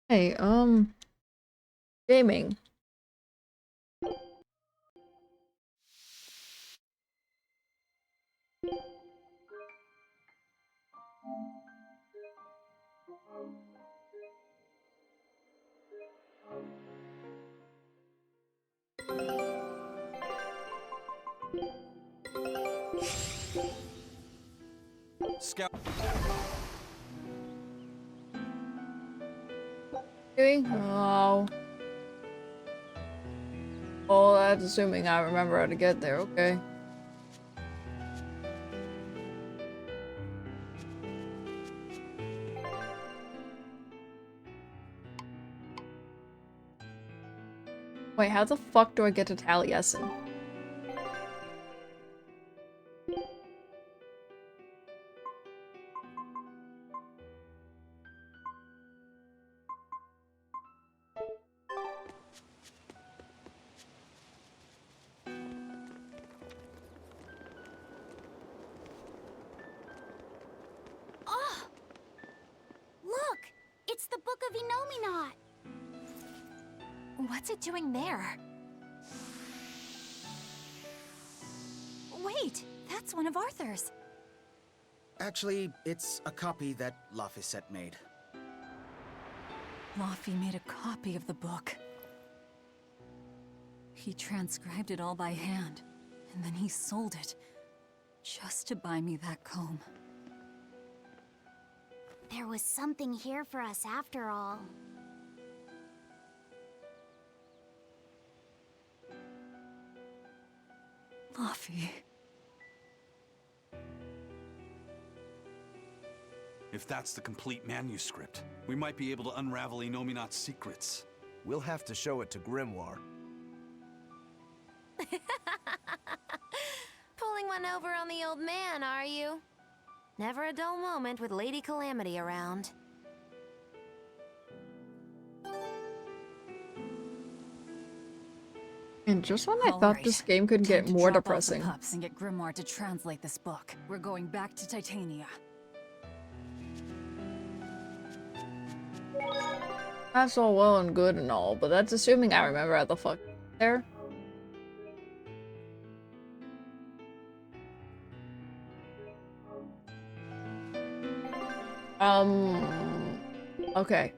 Hey, gaming. Scout. Doing? Oh. Oh, that's assuming I remember how to get there, okay. Wait, how the fuck do I get to Taliesin? Oh! Look! It's the Book of Inominat! What's it doing there? Wait, that's one of Arthur's. Actually, it's a copy that Laphicet made. Laffy made a copy of the book. He transcribed it all by hand, and then he sold it, just to buy me that comb. There was something here for us after all. Laffy. If that's the complete manuscript, we might be able to unravel Inominat's secrets. We'll have to show it to Grimoire. Pulling one over on the old man, are you? Never a dull moment with Lady Calamity around. And just when I thought this game could Time get to more drop off the depressing. pups and get Grimoire to translate this book. We're going back to Titania. That's all well and good and all, but that's assuming I remember how the fuck there. Okay.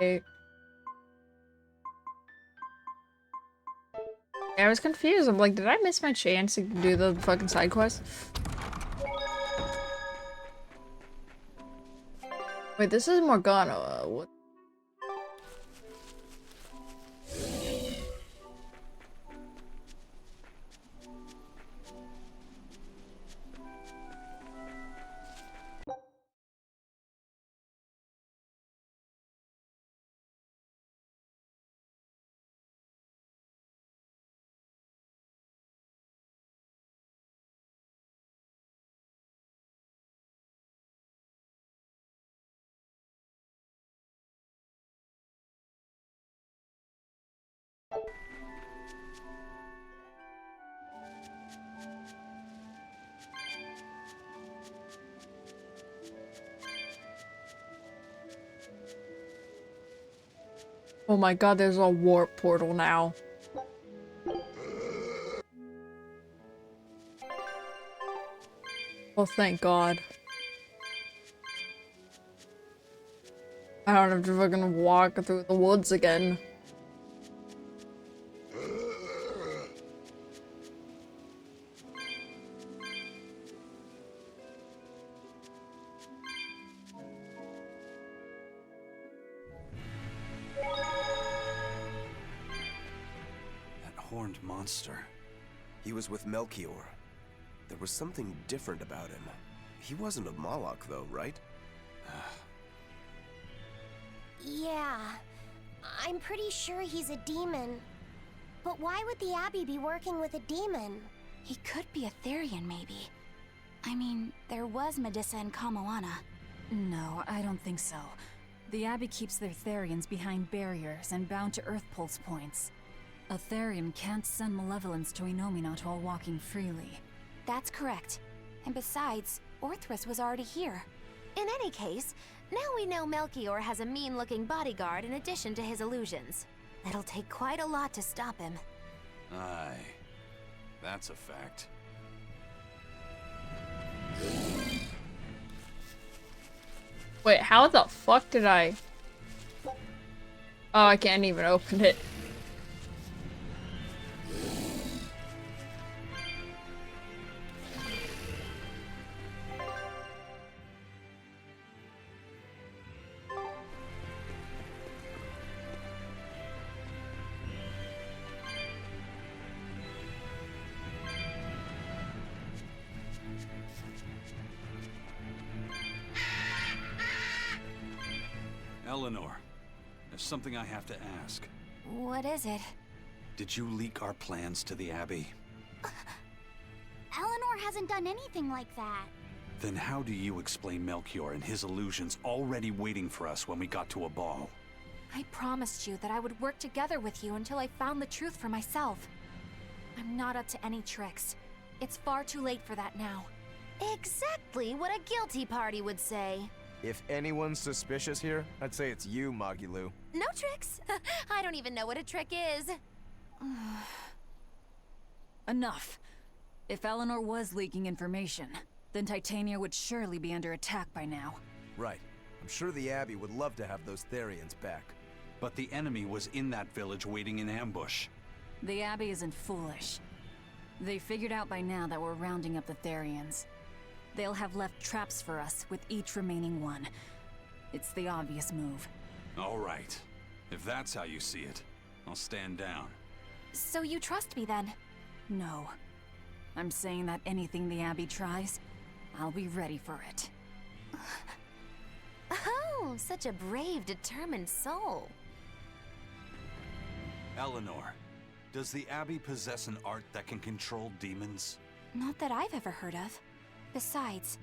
Okay. I was confused. I'm like, did I miss my chance to do the fucking side quest? Wait, this is Morgana. What? Oh my god, there's a warp portal now. Oh, thank god. I don't have to fucking walk through the woods again. That horned monster. He was with Melchior. There was something different about him. He wasn't a Moloch, though, right? Yeah, I'm pretty sure he's a demon. But why would the Abbey be working with a demon? He could be a Therian, maybe. I mean, there was Medusa and Kamoana. No, I don't think so. The Abbey keeps their Therians behind barriers and bound to Earth pulse points. A Therian can't send malevolence to Inominat while walking freely. That's correct. And besides, Orthrus was already here. In any case, now we know Melchior has a mean-looking bodyguard in addition to his illusions. It'll take quite a lot to stop him. Aye. That's a fact. Wait, how the fuck did I... Oh, I can't even open it. Eleanor, there's something I have to ask. What is it? Did you leak our plans to the Abbey? Eleanor hasn't done anything like that. Then how do you explain Melchior and his illusions already waiting for us when we got to a ball? I promised you that I would work together with you until I found the truth for myself. I'm not up to any tricks. It's far too late for that now. Exactly what a guilty party would say. If anyone's suspicious here, I'd say it's you, Magilu. No tricks. I don't even know what a trick is. Enough. If Eleanor was leaking information, then Titania would surely be under attack by now. Right. I'm sure the Abbey would love to have those Therians back. But the enemy was in that village waiting in ambush. The Abbey isn't foolish. They figured out by now that we're rounding up the Therians. They'll have left traps for us with each remaining one. It's the obvious move. All right. If that's how you see it, I'll stand down. So you trust me then? No. I'm saying that anything the Abbey tries, I'll be ready for it. Oh, such a brave, determined soul. Eleanor, does the Abbey possess an art that can control demons? Not that I've ever heard of. Besides,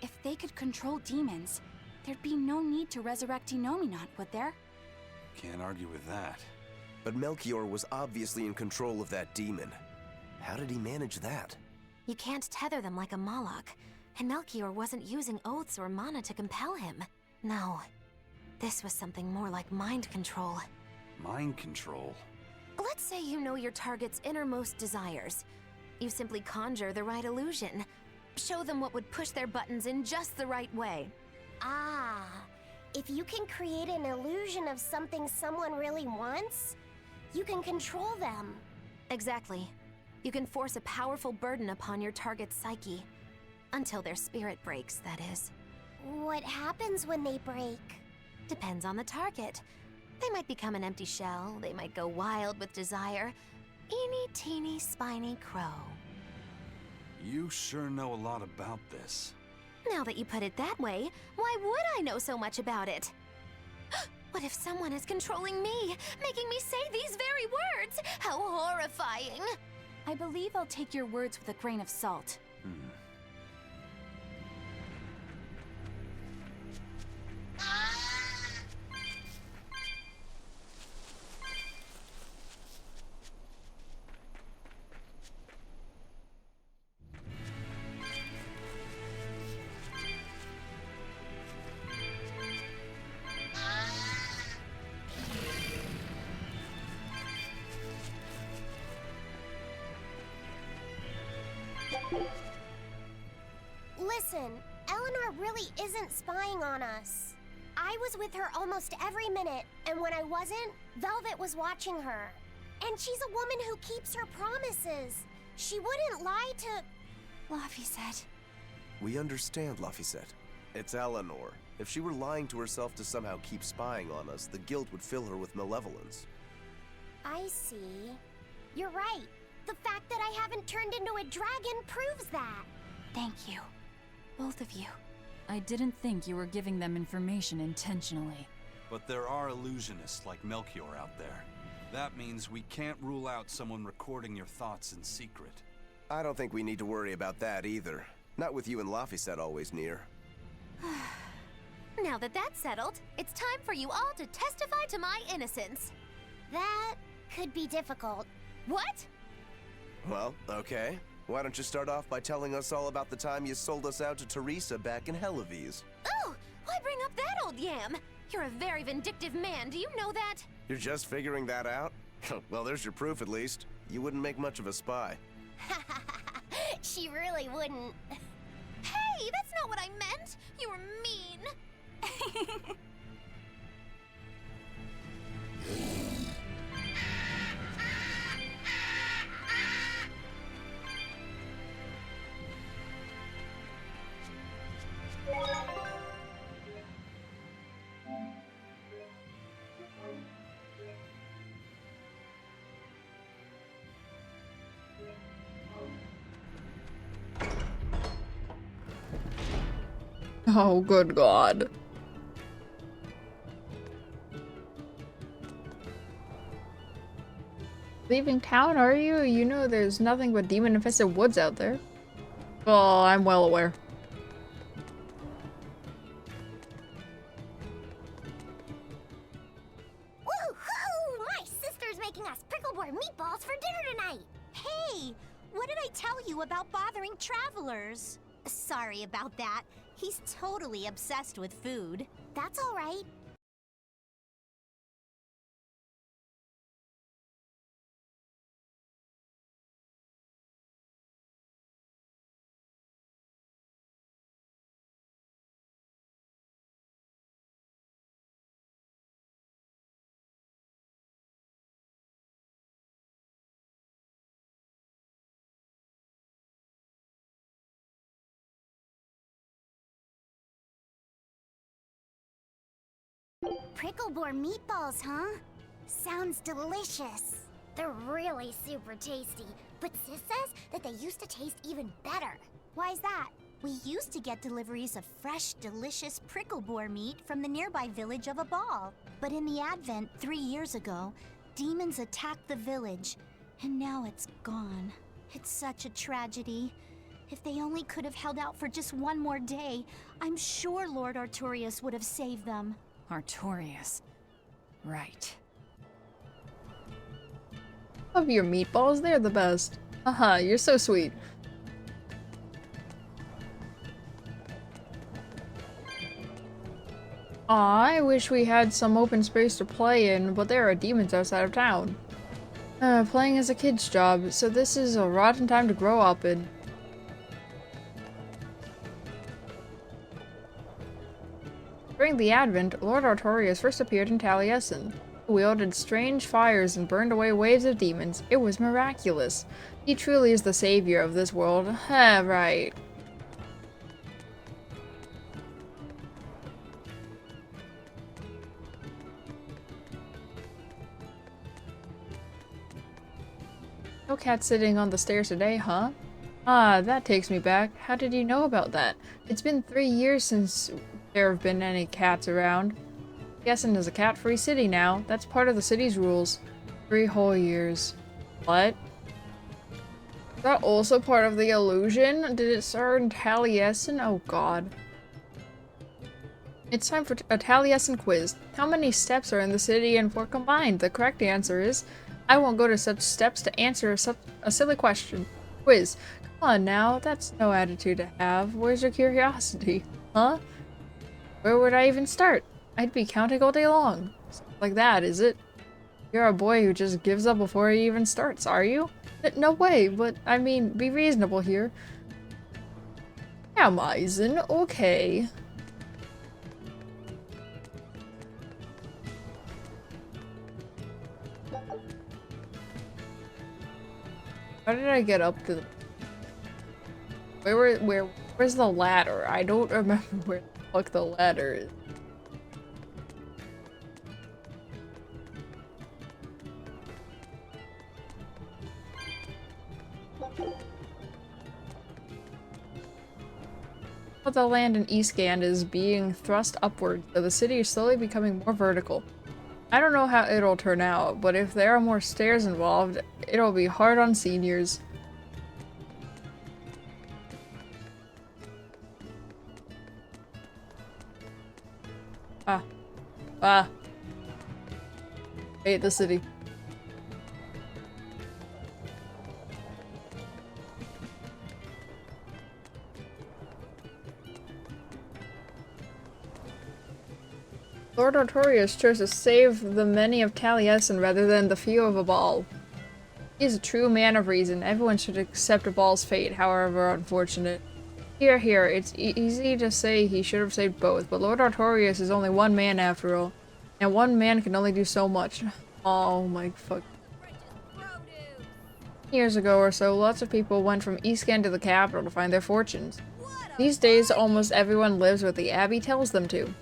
if they could control demons, there'd be no need to resurrect Inominat, would there? Can't argue with that. But Melchior was obviously in control of that demon. How did he manage that? You can't tether them like a Moloch, and Melchior wasn't using oaths or mana to compel him. No, this was something more like mind control. Mind control? Let's say you know your target's innermost desires. You simply conjure the right illusion. Show them what would push their buttons in just the right way. Ah, if you can create an illusion of something someone really wants, you can control them. Exactly. You can force a powerful burden upon your target's psyche. Until their spirit breaks, that is. What happens when they break? Depends on the target. They might become an empty shell, they might go wild with desire. Eeny teeny spiny crow. You sure know a lot about this. Now that you put it that way, why would I know so much about it? What if someone is controlling me, making me say these very words? How horrifying! I believe I'll take your words with a grain of salt. Listen, Eleanor really isn't spying on us. I was with her almost every minute, and when I wasn't, Velvet was watching her. And she's a woman who keeps her promises. She wouldn't lie to... Laphicet. We understand, Laphicet. It's Eleanor. If she were lying to herself to somehow keep spying on us, the guilt would fill her with malevolence. I see. You're right. The fact that I haven't turned into a dragon proves that. Thank you. Both of you. I didn't think you were giving them information intentionally. But there are illusionists like Melchior out there. That means we can't rule out someone recording your thoughts in secret. I don't think we need to worry about that either. Not with you and Laphicet always near. Now that that's settled, it's time for you all to testify to my innocence. That could be difficult. What? Well, okay. Why don't you start off by telling us all about the time you sold us out to Teresa back in Helives? Oh, why bring up that old yam? You're a very vindictive man, do you know that? You're just figuring that out? Well, there's your proof at least. You wouldn't make much of a spy. She really wouldn't. Hey, that's not what I meant! You were mean! Oh, good God. Leaving town, are you? You know there's nothing but demon-infested woods out there. Oh, I'm well aware. Woohoo! My sister's making us pickleboard meatballs for dinner tonight! Hey, what did I tell you about bothering travelers? Sorry about that. He's totally obsessed with food. That's alright. Pickleboard meatballs, huh? Sounds delicious. They're really super tasty, but Sis says that they used to taste even better. Why's that? We used to get deliveries of fresh, delicious prickleboar meat from the nearby village of Abal. But in the Advent 3 years ago, demons attacked the village, and now it's gone. It's such a tragedy. If they only could have held out for just one more day, I'm sure Lord Artorias would have saved them. Artorias. Right. Love your meatballs, they're the best. Haha, you're so sweet. Aw, I wish we had some open space to play in, but there are demons outside of town. Playing is a kid's job, so this is a rotten time to grow up in. During the Advent, Lord Artorias first appeared in Taliesin. He wielded strange fires and burned away waves of demons. It was miraculous. He truly is the savior of this world. Right. No cat sitting on the stairs today, huh? Ah, that takes me back. How did you know about that? It's been 3 years since there have been any cats around. Guessing is a cat-free city now. That's part of the city's rules. 3 whole years. What? Is that also part of the illusion? Did it start in Taliesin? Oh god. It's time for a Taliesin quiz. How many steps are in the city and 4 combined? The correct answer is, I won't go to such steps to answer a silly question. Quiz. Come on now, that's no attitude to have. Where's your curiosity? Huh? Where would I even start? I'd be counting all day long. Something like that, is it? You're a boy who just gives up before he even starts, are you? No way, but I mean, be reasonable here. Yeah, Maizen, okay. How did I get up to the... Where's the ladder? I don't remember where the fuck the ladder is. But the land in Eastgand is being thrust upward, so the city is slowly becoming more vertical. I don't know how it'll turn out, but if there are more stairs involved, it'll be hard on seniors. Ah. I hate the city. Lord Artorias chose to save the many of Taliesin rather than the few of a ball. He is a true man of reason. Everyone should accept a ball's fate, however unfortunate. Here, it's easy to say he should have saved both, but Lord Artorias is only one man after all. And one man can only do so much. Oh my fuck. Years ago or so, lots of people went from Eastgate to the capital to find their fortunes. These days, almost everyone lives what the Abbey tells them to.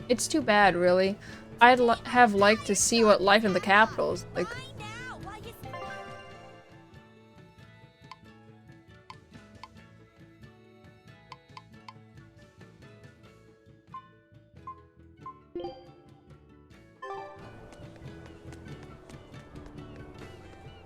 It's too bad, really. I'd have liked to see what life in the capital is like.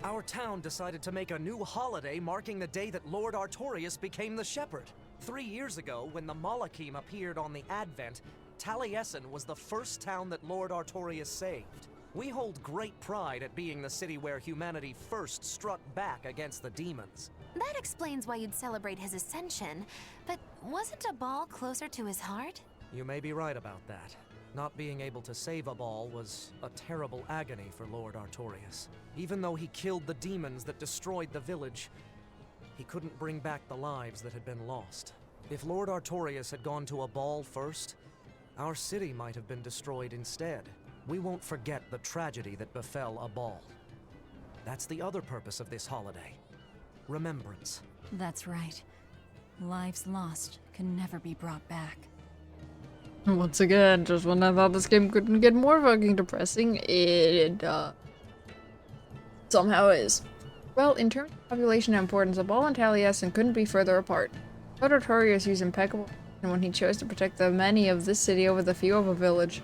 Our town decided to make a new holiday marking the day that Lord Artorias became the Shepherd. 3 years ago, when the Malachim appeared on the Advent, Taliesin was the first town that Lord Artorias saved. We hold great pride at being the city where humanity first struck back against the demons. That explains why you'd celebrate his ascension, but wasn't a ball closer to his heart? You may be right about that. Not being able to save a ball was a terrible agony for Lord Artorias. Even though he killed the demons that destroyed the village, he couldn't bring back the lives that had been lost. If Lord Artorias had gone to a ball first, our city might have been destroyed instead. We won't forget the tragedy that befell a ball. That's the other purpose of this holiday. Remembrance. That's right. Lives lost can never be brought back. Once again, just when I thought this game couldn't get more fucking depressing, it somehow is. Well, in terms of population and importance, Abal and Taliesin couldn't be further apart. Lord Artorias used impeccable when he chose to protect the many of this city over the few of a village.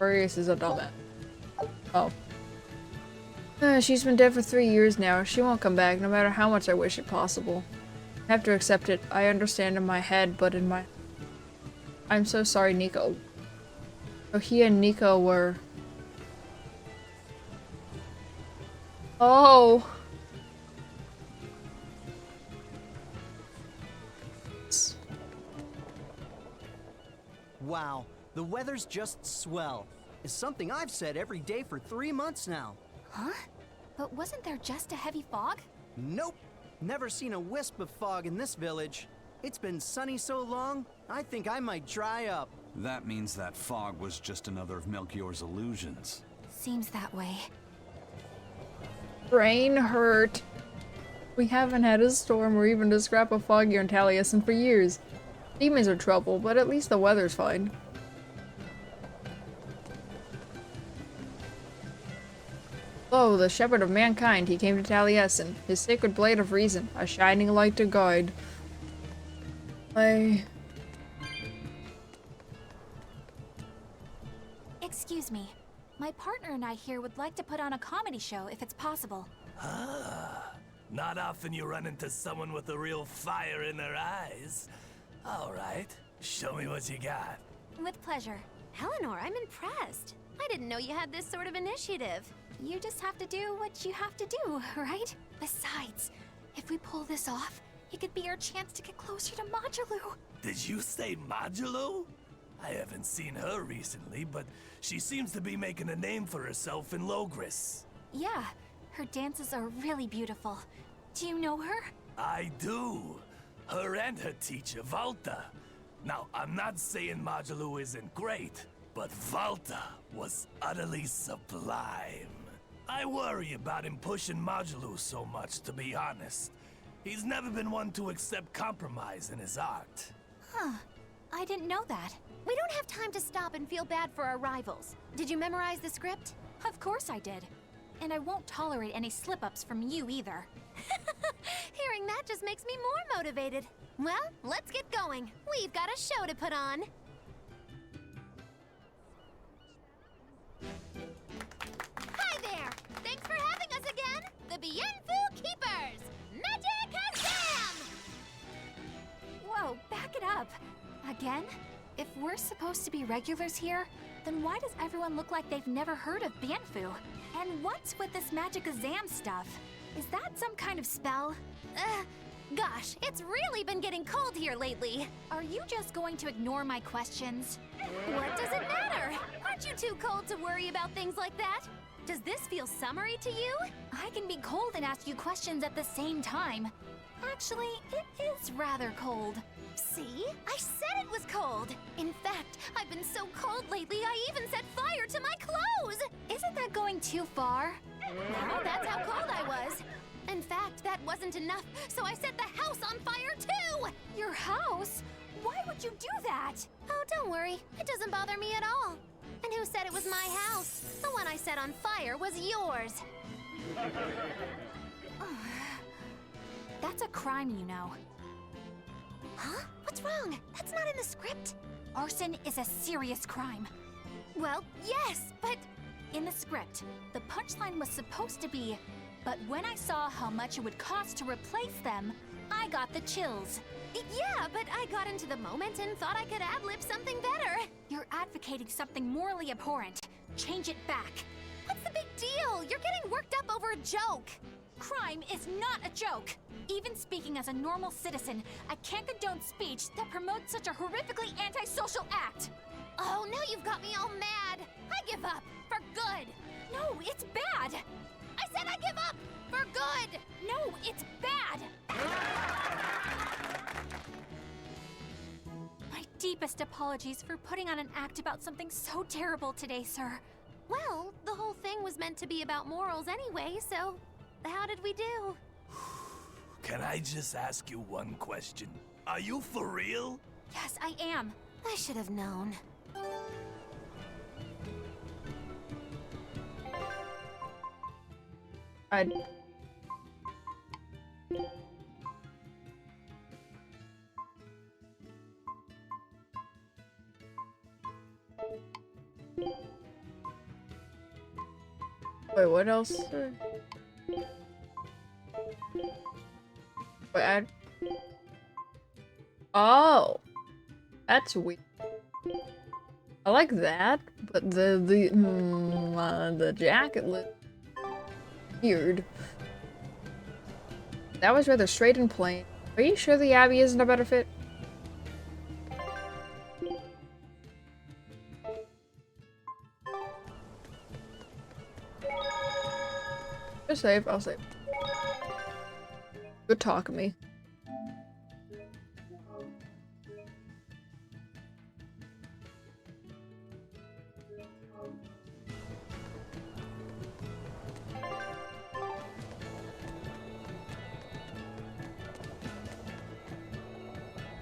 Artorias is a dumbass. Oh. She's been dead for 3 years now. She won't come back, no matter how much I wish it possible. I have to accept it. I understand in my head, but in my... I'm so sorry, Nico. So he and Nico were... Oh! Wow, the weather's just swell. It's something I've said every day for 3 months now. Huh? But wasn't there just a heavy fog? Nope. Never seen a wisp of fog in this village. It's been sunny so long, I think I might dry up. That means that fog was just another of Melchior's illusions. Seems that way. Brain hurt. We haven't had a storm or even a scrap of fog here in Taliesin for years. Demons are trouble, but at least the weather's fine. Lo, the shepherd of mankind, he came to Taliesin, his sacred blade of reason, a shining light to guide. Excuse me. My partner and I here would like to put on a comedy show if it's possible. Ah, not often you run into someone with a real fire in their eyes. All right, show me what you got. With pleasure. Eleanor, I'm impressed. I didn't know you had this sort of initiative. You just have to do what you have to do, right? Besides, if we pull this off, it could be our chance to get closer to Majulu. Did you say Majulu? I haven't seen her recently, but she seems to be making a name for herself in Logris. Yeah, her dances are really beautiful. Do you know her? I do. Her and her teacher, Valta. Now, I'm not saying Majulu isn't great, but Valta was utterly sublime. I worry about him pushing Majulu so much, to be honest. He's never been one to accept compromise in his art. Huh. I didn't know that. We don't have time to stop and feel bad for our rivals. Did you memorize the script? Of course I did. And I won't tolerate any slip-ups from you either. Hearing that just makes me more motivated. Well, let's get going. We've got a show to put on. Hi there! Thanks for having us again! The Bienfu Keepers! Magic Azam! Whoa, back it up. Again? If we're supposed to be regulars here, then why does everyone look like they've never heard of Banfu? And what's with this magic exam stuff? Is that some kind of spell? Gosh, it's really been getting cold here lately. Are you just going to ignore my questions? What does it matter? Aren't you too cold to worry about things like that? Does this feel summery to you? I can be cold and ask you questions at the same time. Actually, it is rather cold. See? I said it was cold! In fact, I've been so cold lately, I even set fire to my clothes! Isn't that going too far? No, that's how cold I was. In fact, that wasn't enough, so I set the house on fire too! Your house? Why would you do that? Oh, don't worry. It doesn't bother me at all. And who said it was my house? The one I set on fire was yours. That's a crime, you know. Huh? What's wrong? That's not in the script. Arson is a serious crime. Well, yes, but... In the script, the punchline was supposed to be, but when I saw how much it would cost to replace them, I got the chills. Yeah, but I got into the moment and thought I could ad-lib something better. You're advocating something morally abhorrent. Change it back. What's the big deal? You're getting worked up over a joke. Crime is not a joke. Even speaking as a normal citizen, I can't condone speech that promotes such a horrifically antisocial act. Oh, now you've got me all mad. I give up. For good. No, it's bad. I said I give up. For good. No, it's bad. My deepest apologies for putting on an act about something so terrible today, sir. Well, the whole thing was meant to be about morals anyway, so how did we do? Can I just ask you one question? Are you for real? Yes, I am. I should have known. Wait, what else? Wait, oh, that's weird. I like that, but the jacket looked weird. That was rather straight and plain. Are you sure the Abbey isn't a better fit? Just save, I'll save. Good talk me.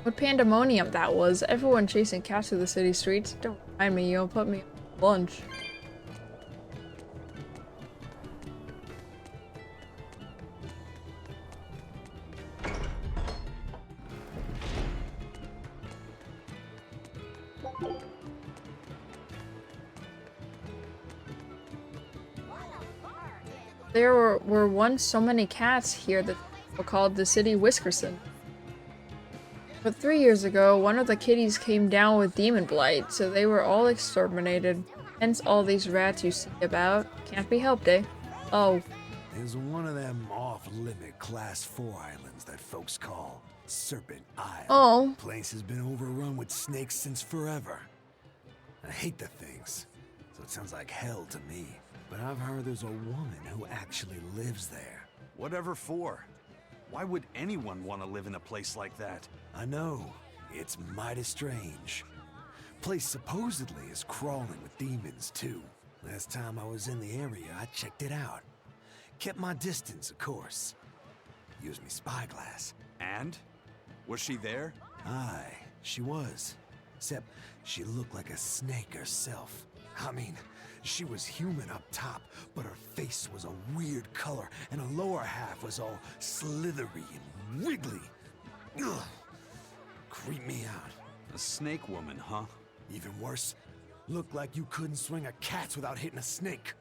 What pandemonium that was. Everyone chasing cats through the city streets. Don't remind me, you'll put me on lunch. There were once so many cats here that were called the City Whiskerson. But 3 years ago, one of the kitties came down with demon blight, so they were all exterminated. Hence all these rats you see about. Can't be helped, eh? Oh. There's one of them off-limit Class 4 islands that folks call Serpent Isle. Oh. Place has been overrun with snakes since forever. I hate the things, so it sounds like hell to me. But I've heard there's a woman who actually lives there. Whatever for? Why would anyone want to live in a place like that? I know. It's mighty strange. Place supposedly is crawling with demons, too. Last time I was in the area, I checked it out. Kept my distance, of course. Used me spyglass. And? Was she there? Aye, she was. Except she looked like a snake herself. I mean, she was human up top, but her face was a weird color, and her lower half was all slithery and wiggly. Ugh. Creeped me out. A snake woman, huh? Even worse, looked like you couldn't swing a cat without hitting a snake.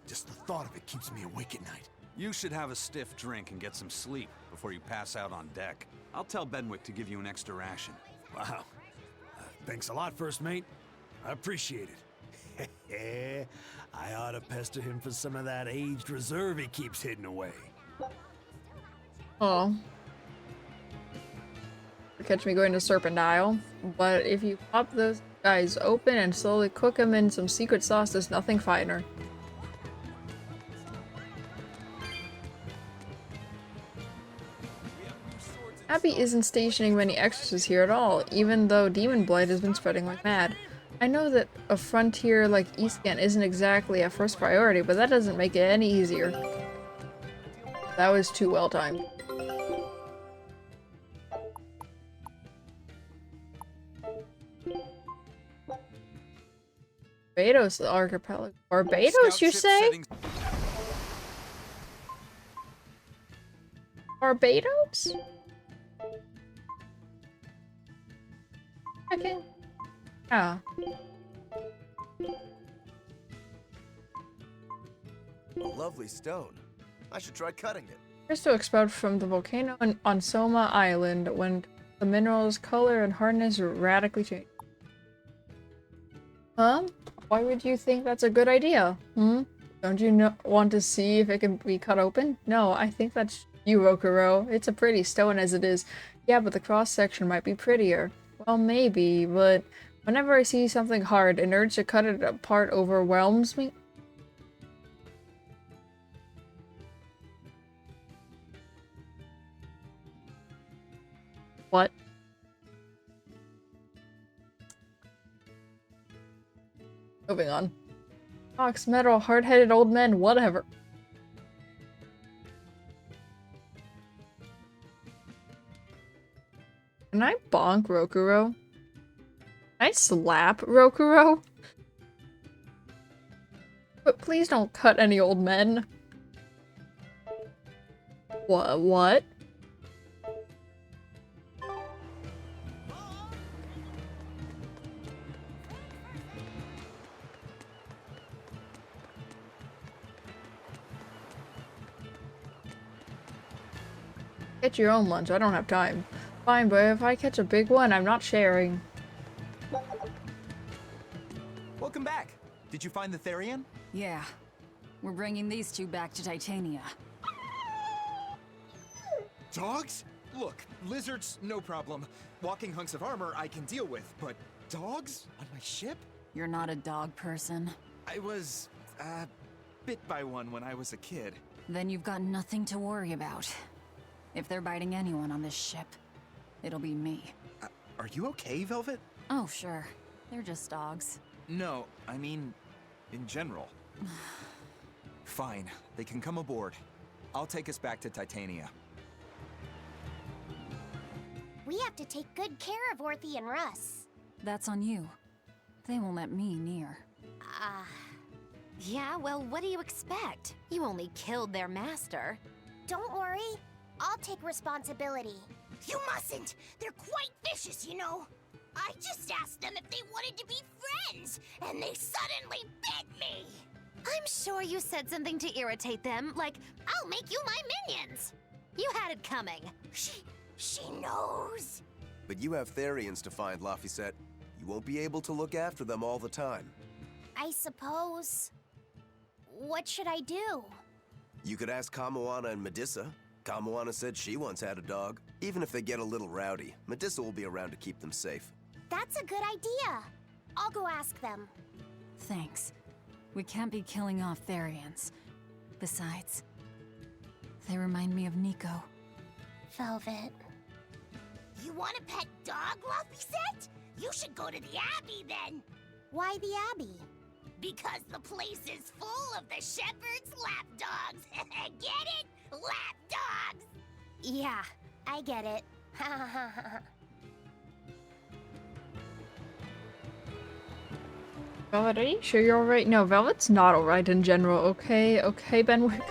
Just the thought of it keeps me awake at night. You should have a stiff drink and get some sleep before you pass out on deck. I'll tell Benwick to give you an extra ration. Wow, Thanks a lot, First Mate. I appreciate it. I ought to pester him for some of that aged reserve he keeps hidden away. Oh. Catch me going to Serpent Isle. But if you pop those guys open and slowly cook them in some secret sauce, there's nothing finer. Abby isn't stationing many extras here at all, even though demon blight has been spreading like mad. I know that a frontier like Eastgate isn't exactly a first priority, but that doesn't make it any easier. That was too well timed. Barbados archipelago. Barbados, you say? Barbados? Okay. Yeah. A lovely stone. I should try cutting it. Crystal exploded from the volcano on Soma Island when the mineral's color and hardness radically changed. Huh? Why would you think that's a good idea? Hmm? Don't you want to see if it can be cut open? No, I think that's you, Rokuro. It's a pretty stone as it is. Yeah, but the cross-section might be prettier. Well, maybe, but whenever I see something hard, an urge to cut it apart overwhelms me. What? Moving on. Fox, metal, hard-headed old men, whatever. Can I bonk Rokuro? Can I slap Rokuro? But please don't cut any old men. What? Get your own lunch, I don't have time. Fine, but if I catch a big one, I'm not sharing. Welcome back. Did you find the Therian? Yeah. We're bringing these two back to Titania. Dogs? Look, lizards, no problem. Walking hunks of armor I can deal with, but dogs? On my ship? You're not a dog person. I was, bit by one when I was a kid. Then you've got nothing to worry about. If they're biting anyone on this ship, it'll be me. Are you okay, Velvet? Oh, sure. They're just dogs. No, I mean, in general. Fine, they can come aboard. I'll take us back to Titania. We have to take good care of Orthy and Russ. That's on you. They won't let me near. Yeah, well, what do you expect? You only killed their master. Don't worry. I'll take responsibility. You mustn't! They're quite vicious, you know. I just asked them if they wanted to be friends, and they suddenly bit me! I'm sure you said something to irritate them, like, I'll make you my minions! You had it coming. She knows. But you have Therians to find, Laphicet. You won't be able to look after them all the time. I suppose. What should I do? You could ask Kamoana and Medissa. Kamoana said she once had a dog. Even if they get a little rowdy, Medissa will be around to keep them safe. That's a good idea. I'll go ask them. Thanks. We can't be killing off Therians. Besides, they remind me of Nico. Velvet. You want a pet dog, Laphicet? You should go to the Abbey then. Why the Abbey? Because the place is full of the shepherd's lapdogs. Get it? Lapdogs! Yeah, I get it. Velvet, are you sure you're alright? No, Velvet's not alright in general, okay? Okay, Benwick?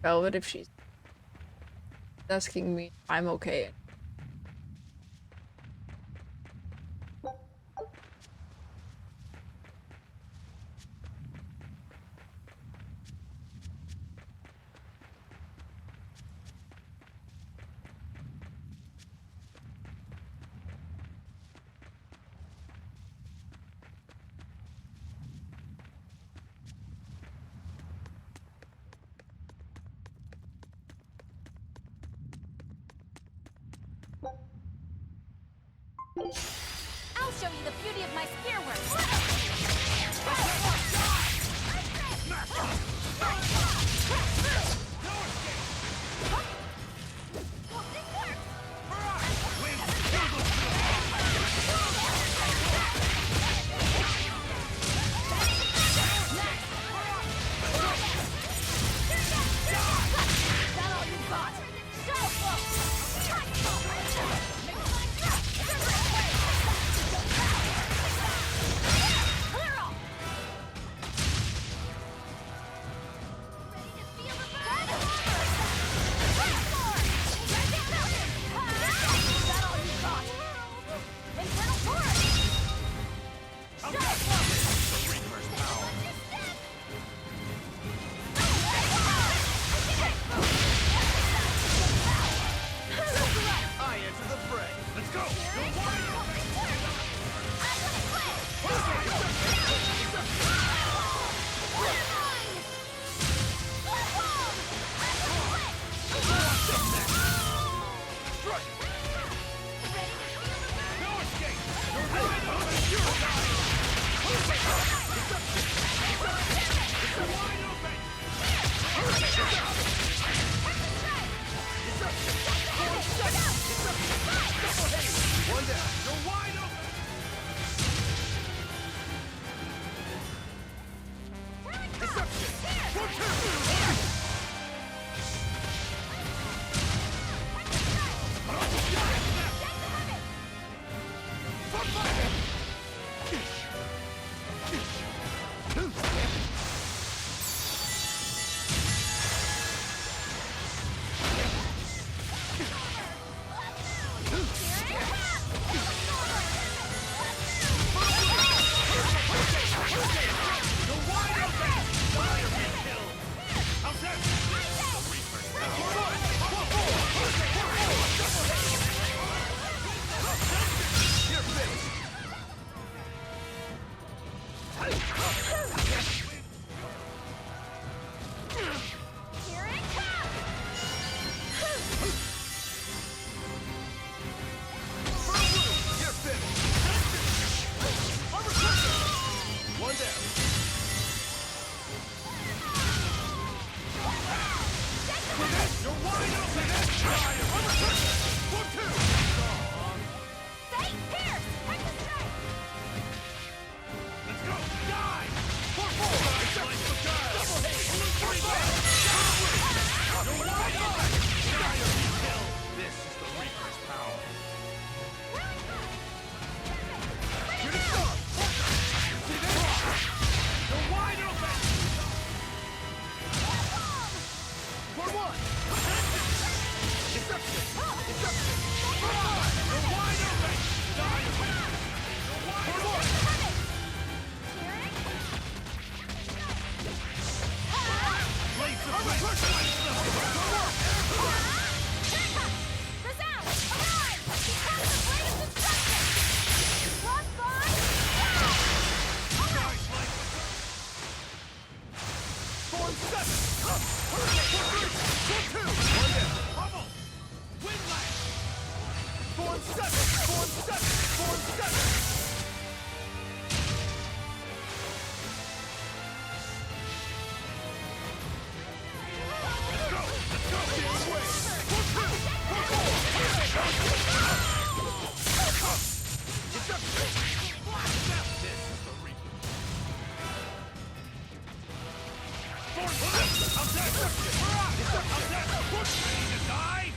Velvet if she's asking me. I'm okay. I'll show you the beauty of my spearwork.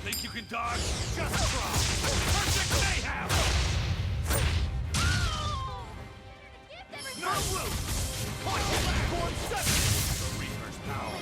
Think you can dodge? Just try! Perfect mayhem! No room! Point back! The Reaper's power!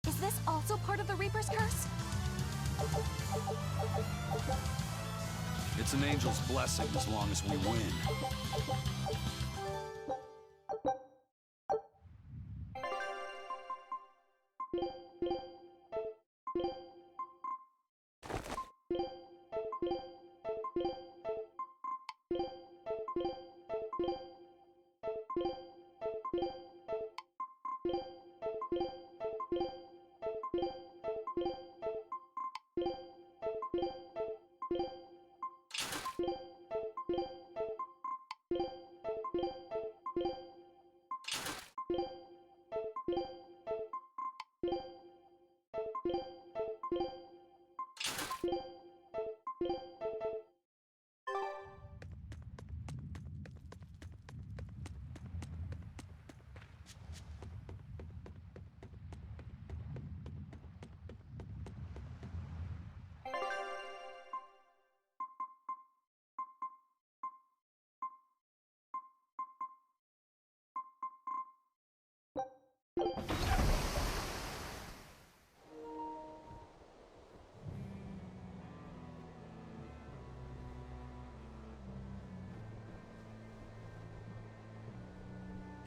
Is this also part of the Reaper's curse? It's an angel's blessing as long as we win.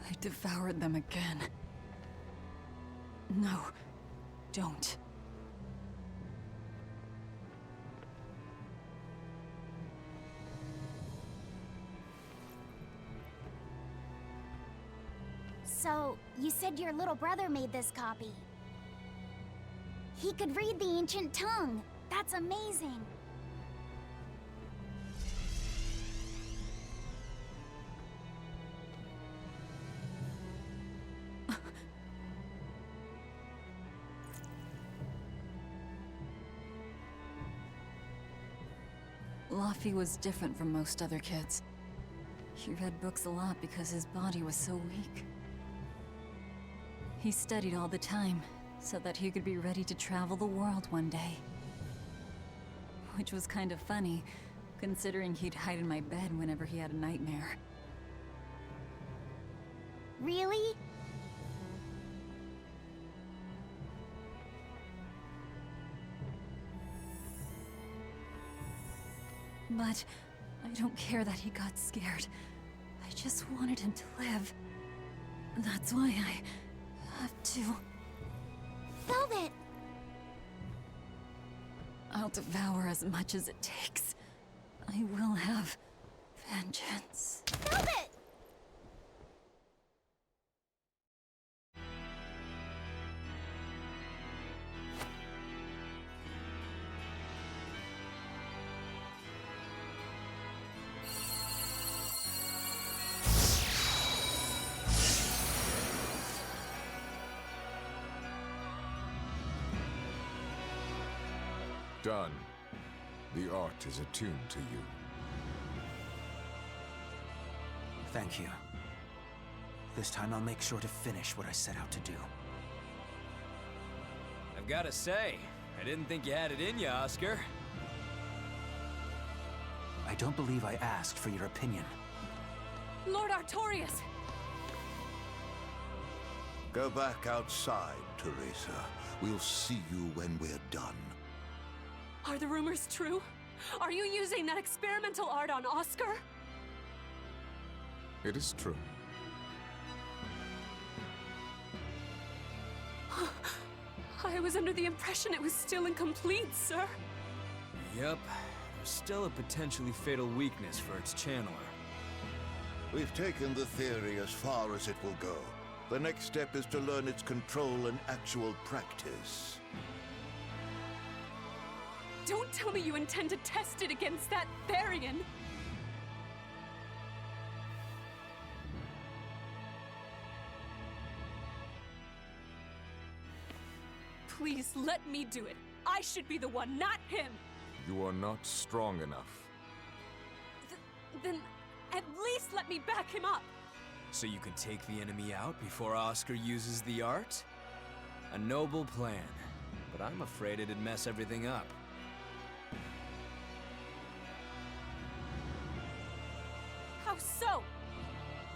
I devoured them again. No, don't. So, you said your little brother made this copy. He could read the ancient tongue. That's amazing. Laffy was different from most other kids. He read books a lot because his body was so weak. He studied all the time, so that he could be ready to travel the world one day. Which was kind of funny, considering he'd hide in my bed whenever he had a nightmare. Really? But I don't care that he got scared. I just wanted him to live. That's why I have to. Velvet! I'll devour as much as it takes. I will have vengeance. Velvet! Done. The art is attuned to you. Thank you. This time I'll make sure to finish what I set out to do. I've gotta say, I didn't think you had it in you, Oscar. I don't believe I asked for your opinion. Lord Artorias! Go back outside, Teresa. We'll see you when we're done. Are the rumors true? Are you using that experimental art on Oscar? It is true. I was under the impression it was still incomplete, sir. Yep. There's still a potentially fatal weakness for its channeler. We've taken the theory as far as it will go. The next step is to learn its control and actual practice. Don't tell me you intend to test it against that Therian! Please let me do it. I should be the one, not him. You are not strong enough. Then at least let me back him up. So you can take the enemy out before Oscar uses the art? A noble plan, but I'm afraid it'd mess everything up. How so?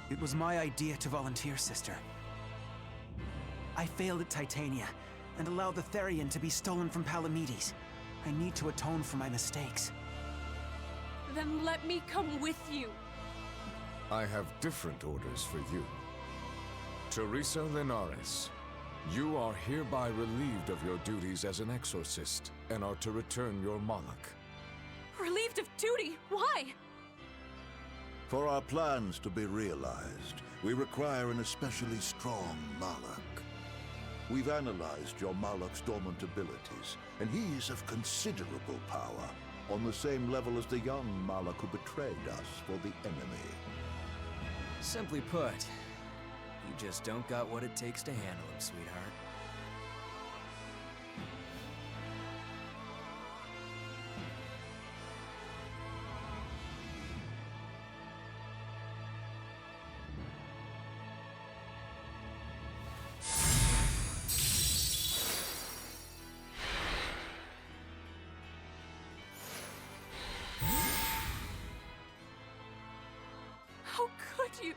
It was my idea to volunteer, sister. I failed at Titania, and allowed the Therian to be stolen from Palamedes. I need to atone for my mistakes. Then let me come with you. I have different orders for you. Teresa Linares, you are hereby relieved of your duties as an exorcist, and are to return your Moloch. Relieved of duty? Why? For our plans to be realized, we require an especially strong Moloch. We've analyzed your Moloch's dormant abilities, and he's of considerable power, on the same level as the young Moloch who betrayed us for the enemy. Simply put, you just don't got what it takes to handle him, sweetheart. How could you?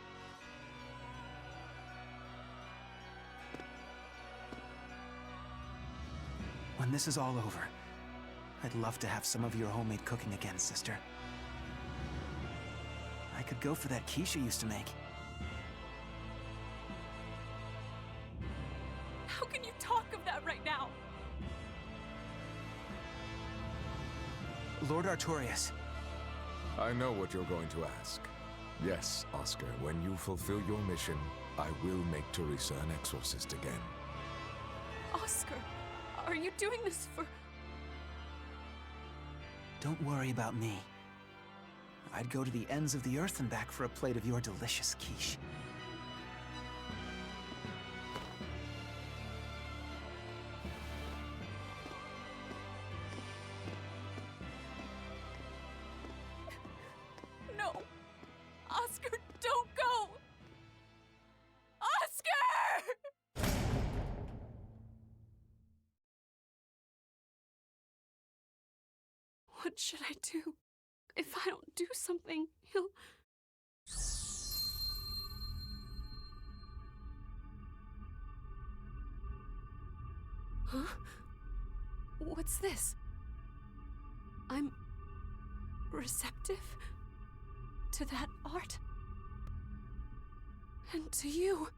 When this is all over, I'd love to have some of your homemade cooking again, sister. I could go for that quiche you used to make. How can you talk of that right now? Lord Artorias. I know what you're going to ask. Yes, Oscar, when you fulfill your mission, I will make Teresa an exorcist again. Oscar, are you doing this for... Don't worry about me. I'd go to the ends of the earth and back for a plate of your delicious quiche. No! Oscar, don't go! Oscar! What should I do? If I don't do something, he'll... Huh? What's this? I'm... receptive to that art? And to you?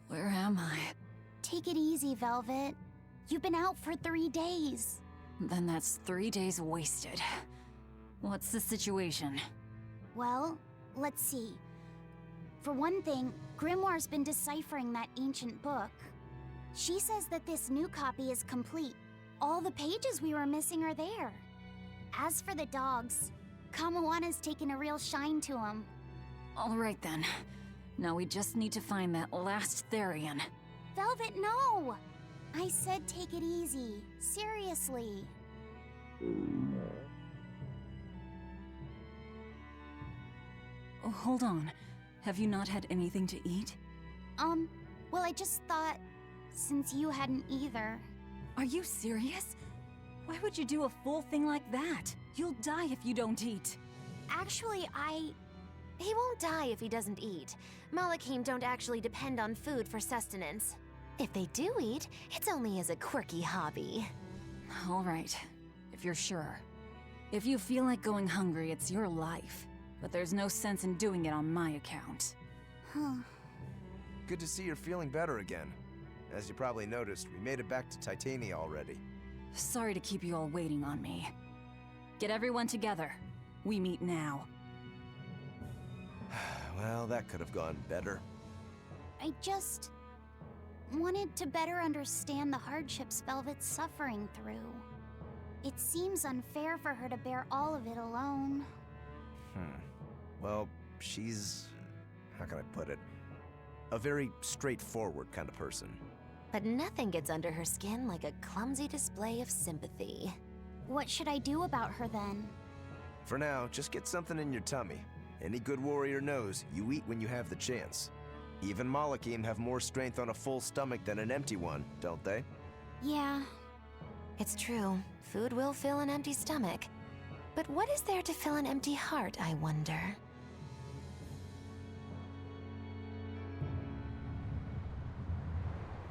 Where am I? Take it easy, Velvet. You've been out for 3 days. Then that's 3 days wasted. What's the situation? Well, let's see. For one thing, Grimoire's been deciphering that ancient book. She says that this new copy is complete. All the pages we were missing are there. As for the dogs, Kamawana's taken a real shine to them. All right then. Now we just need to find that last Therian. Velvet, no! I said take it easy. Seriously. Oh, hold on. Have you not had anything to eat? Well, I just thought, since you hadn't either. Are you serious? Why would you do a full thing like that? You'll die if you don't eat. Actually, He won't die if he doesn't eat. Malachim don't actually depend on food for sustenance. If they do eat, it's only as a quirky hobby. All right, if you're sure. If you feel like going hungry, it's your life. But there's no sense in doing it on my account. Huh. Good to see you're feeling better again. As you probably noticed, we made it back to Titania already. Sorry to keep you all waiting on me. Get everyone together. We meet now. Well, that could have gone better. I just wanted to better understand the hardships Velvet's suffering through. It seems unfair for her to bear all of it alone. Well, she's... how can I put it? A very straightforward kind of person. But nothing gets under her skin like a clumsy display of sympathy. What should I do about her then? For now, just get something in your tummy. Any good warrior knows you eat when you have the chance. Even Malachim have more strength on a full stomach than an empty one, don't they? Yeah. It's true. Food will fill an empty stomach. But what is there to fill an empty heart, I wonder?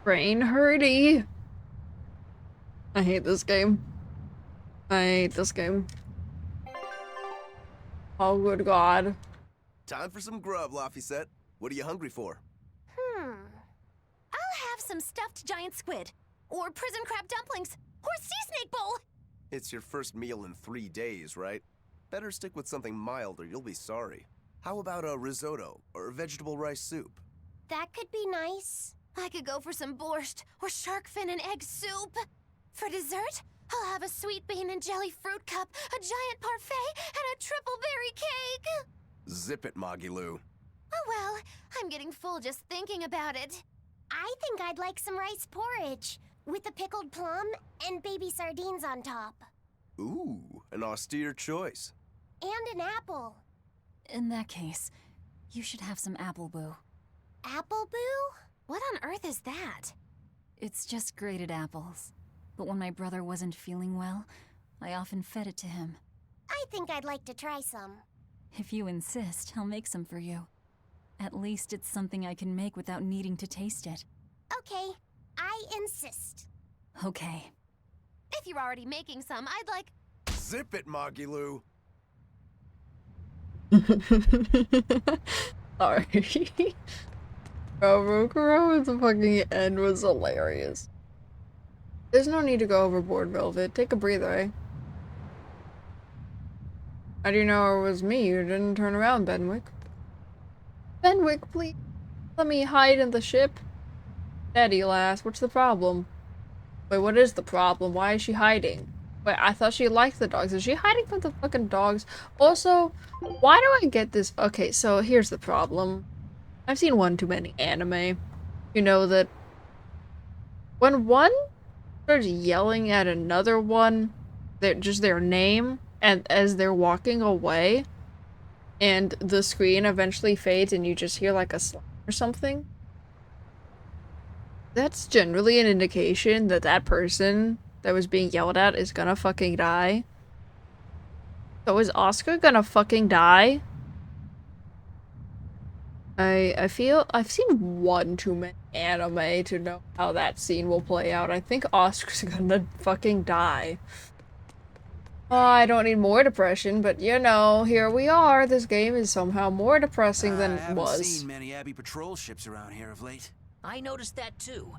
Brain hurty. I hate this game. I hate this game. Oh, good God. Time for some grub, Laphicet. What are you hungry for? I'll have some stuffed giant squid, or prison crab dumplings, or sea snake bowl. It's your first meal in 3 days, right? Better stick with something mild or you'll be sorry. How about a risotto or vegetable rice soup? That could be nice. I could go for some borscht or shark fin and egg soup. For dessert, I'll have a sweet bean and jelly fruit cup, a giant parfait, and a triple berry cake. Zip it, Magilu. Oh well, I'm getting full just thinking about it. I think I'd like some rice porridge with a pickled plum and baby sardines on top. Ooh, an austere choice. And an apple. In that case, you should have some apple boo. Apple boo? What on earth is that? It's just grated apples. But when my brother wasn't feeling well, I often fed it to him. I think I'd like to try some. If you insist, I'll make some for you. At least it's something I can make without needing to taste it. Okay, I insist. Okay. If you're already making some, I'd like... Zip it, Magilu. Sorry. Bro, Rokuro at the fucking end was hilarious. There's no need to go overboard, Velvet. Take a breather, eh? How do you know it was me? You didn't turn around, Benwick. Benwick, please. Let me hide in the ship. Daddy, lass, what's the problem? Wait, what is the problem? Why is she hiding? Wait, I thought she liked the dogs. Is she hiding from the fucking dogs? Also, why do I get this? Okay, so here's the problem. I've seen one too many anime. You know that when one starts yelling at another one, just their name, and as they're walking away, and the screen eventually fades and you just hear like a slam or something, that's generally an indication that that person that was being yelled at is gonna fucking die. So is Oscar gonna fucking die? I feel I've seen one too many anime to know how that scene will play out. I think Oscar's gonna fucking die. Oh, I don't need more depression, but you know, here we are. This game is somehow more depressing than it was. I haven't seen many Abbey patrol ships around here of late. I noticed that too.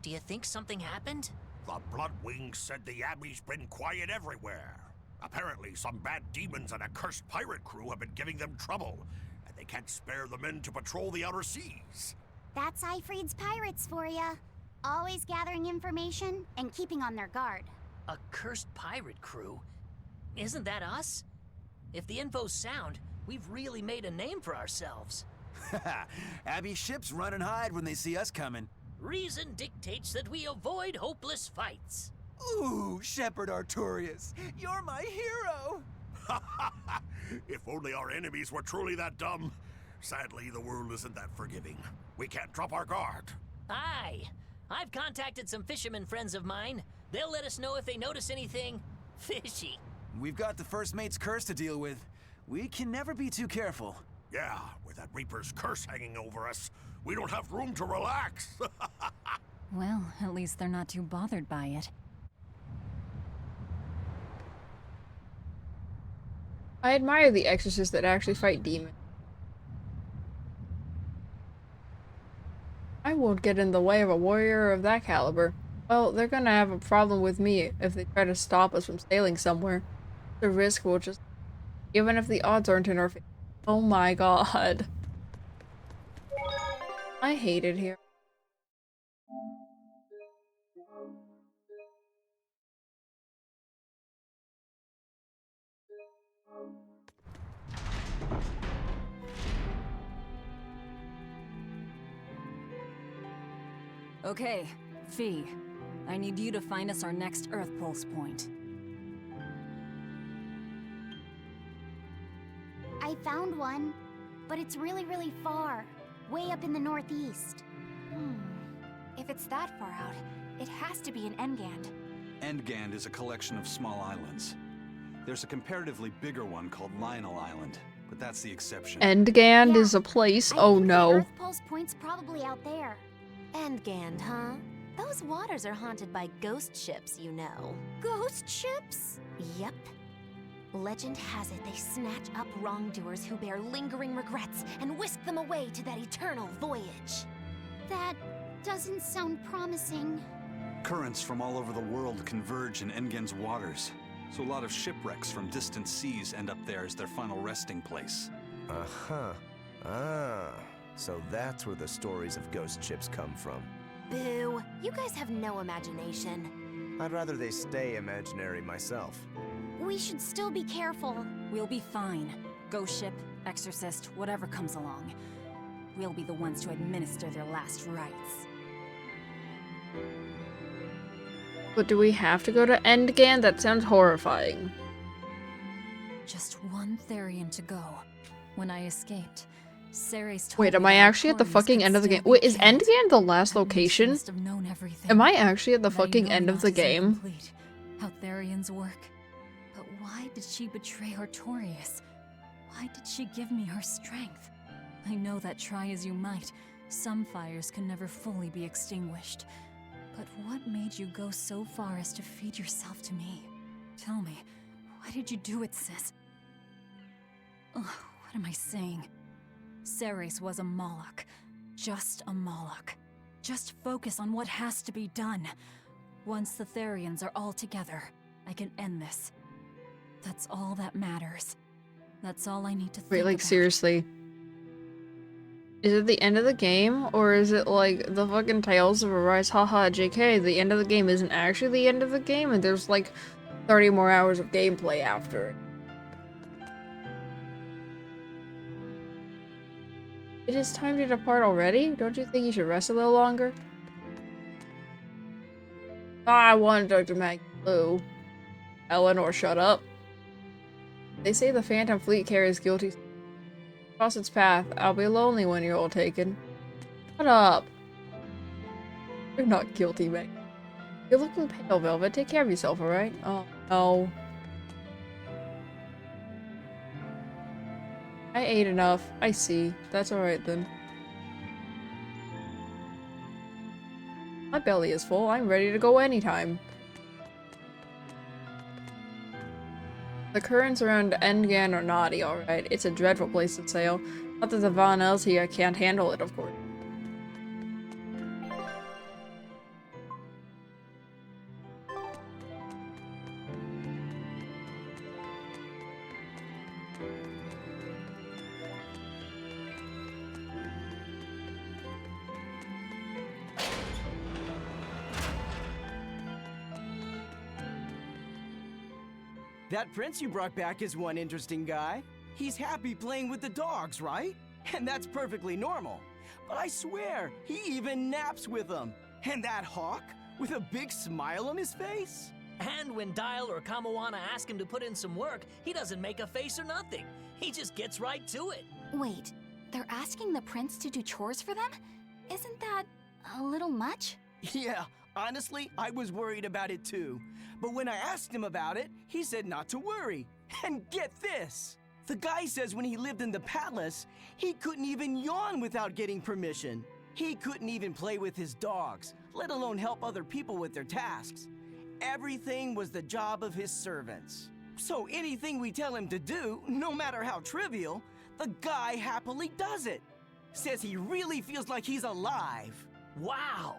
Do you think something happened? The Bloodwings said the Abbey's been quiet everywhere. Apparently, some bad demons and a cursed pirate crew have been giving them trouble, and they can't spare the men to patrol the outer seas. That's Eifried's pirates for ya. Always gathering information and keeping on their guard. A cursed pirate crew? Isn't that us? If the info's sound, we've really made a name for ourselves. Abbey ships run and hide when they see us coming. Reason dictates that we avoid hopeless fights. Ooh, Shepherd Artorias, you're my hero! If only our enemies were truly that dumb. Sadly, the world isn't that forgiving. We can't drop our guard. Aye. I've contacted some fishermen friends of mine. They'll let us know if they notice anything fishy. We've got the first mate's curse to deal with. We can never be too careful. Yeah, with that Reaper's curse hanging over us, we don't have room to relax. Well, at least they're not too bothered by it. I admire the exorcists that actually fight demons. I won't get in the way of a warrior of that caliber. Well, they're gonna have a problem with me if they try to stop us from sailing somewhere. The risk will just... even if the odds aren't in our favor. Oh my god. I hate it here. Okay, Fee. I need you to find us our next Earth Pulse point. I found one, but it's really, really far. Way up in the northeast. If it's that far out, it has to be in Engand. Endgand is a collection of small islands. There's a comparatively bigger one called Lionel Island, but that's the exception. Endgand is a place? Oh no. Earth Pulse Point's probably out there. Endgand, huh? Those waters are haunted by ghost ships, you know. Ghost ships? Yep. Legend has it they snatch up wrongdoers who bear lingering regrets and whisk them away to that eternal voyage. That doesn't sound promising. Currents from all over the world converge in Engand's waters, so a lot of shipwrecks from distant seas end up there as their final resting place. Uh-huh. Ah, so that's where the stories of ghost ships come from. Boo! You guys have no imagination. I'd rather they stay imaginary myself. We should still be careful. We'll be fine. Ghost ship, exorcist, whatever comes along. We'll be the ones to administer their last rites. But do we have to go to Endgand? That sounds horrifying. Just one Therian to go. When I escaped, Ceres told Wait, am me I that actually at the Artorias fucking could end of the still game? be Wait, is killed. Endgand the last That means she location? must have known everything. Am I actually at the Now fucking you know end of not the is game? incomplete, how Therians work. But why did she betray Artorias? Why did she give me her strength? I know that try as you might, some fires can never fully be extinguished. But what made you go so far as to feed yourself to me? Tell me, why did you do it, sis? Ugh, what am I saying? Ceres was a Moloch. Just a Moloch. Just focus on what has to be done. Once the Therians are all together, I can end this. That's all that matters. That's all I need to think Wait, like about. seriously. Is it the end of the game? Or is it like the fucking Tales of Arise? Haha, JK, the end of the game isn't actually the end of the game and there's like 30 more hours of gameplay after it. It is time to depart already? Don't you think you should rest a little longer? I want Dr. Maggie Blue. Eleanor, shut up. They say the Phantom Fleet carries guilty across its path. I'll be lonely when you're all taken. Shut up. You're not guilty, Meg. You're looking pale, Velvet. Take care of yourself, alright? Oh, no. I ate enough. I see. That's alright then. My belly is full. I'm ready to go anytime. The currents around Endgand are naughty, alright. It's a dreadful place to sail. Not that the Von Elsie can't handle it, of course. That prince you brought back is one interesting guy. He's happy playing with the dogs, right? And that's perfectly normal. But I swear, he even naps with them. And that hawk, with a big smile on his face? And when Dial or Kamawana ask him to put in some work, he doesn't make a face or nothing. He just gets right to it. Wait, they're asking the prince to do chores for them? Isn't that a little much? Yeah, honestly, I was worried about it too. But when I asked him about it, he said not to worry. And get this! The guy says when he lived in the palace, he couldn't even yawn without getting permission. He couldn't even play with his dogs, let alone help other people with their tasks. Everything was the job of his servants. So anything we tell him to do, no matter how trivial, the guy happily does it. Says he really feels like he's alive. Wow!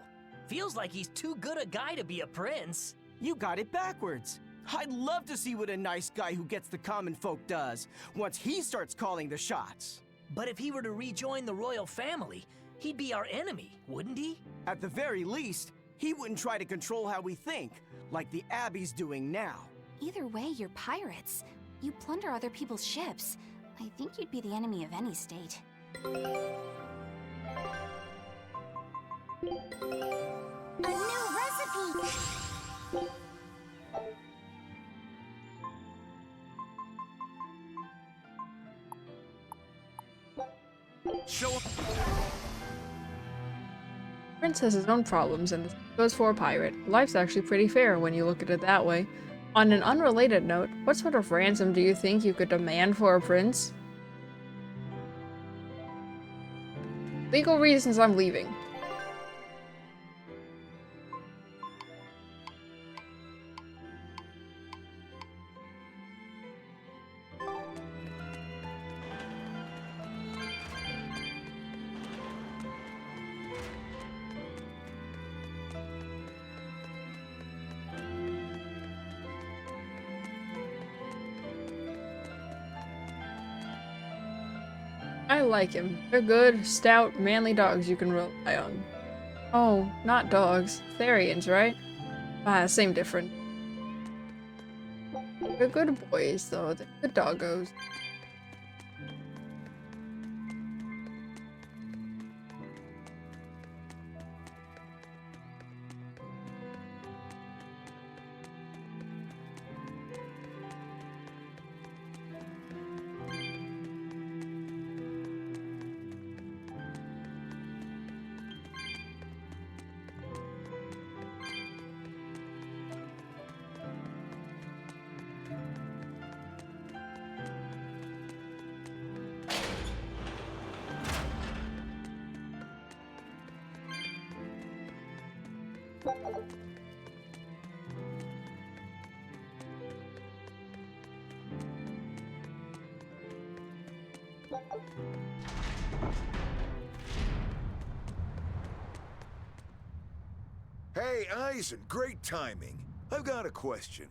Feels like he's too good a guy to be a prince. You got it backwards. I'd love to see what a nice guy who gets the common folk does once he starts calling the shots. But if he were to rejoin the royal family, he'd be our enemy, wouldn't he? At the very least, he wouldn't try to control how we think, like the Abbey's doing now. Either way, you're pirates. You plunder other people's ships. I think you'd be the enemy of any state. Show him. Prince has his own problems, and this goes for a pirate. Life's actually pretty fair when you look at it that way. On an unrelated note, what sort of ransom do you think you could demand for a prince? Legal reasons I'm leaving. I like him. They're good, stout, manly dogs you can rely on. Oh, not dogs. Therians, right? Ah, same different. They're good boys, though. They're good doggos. Hey, Eisen, great timing. I've got a question.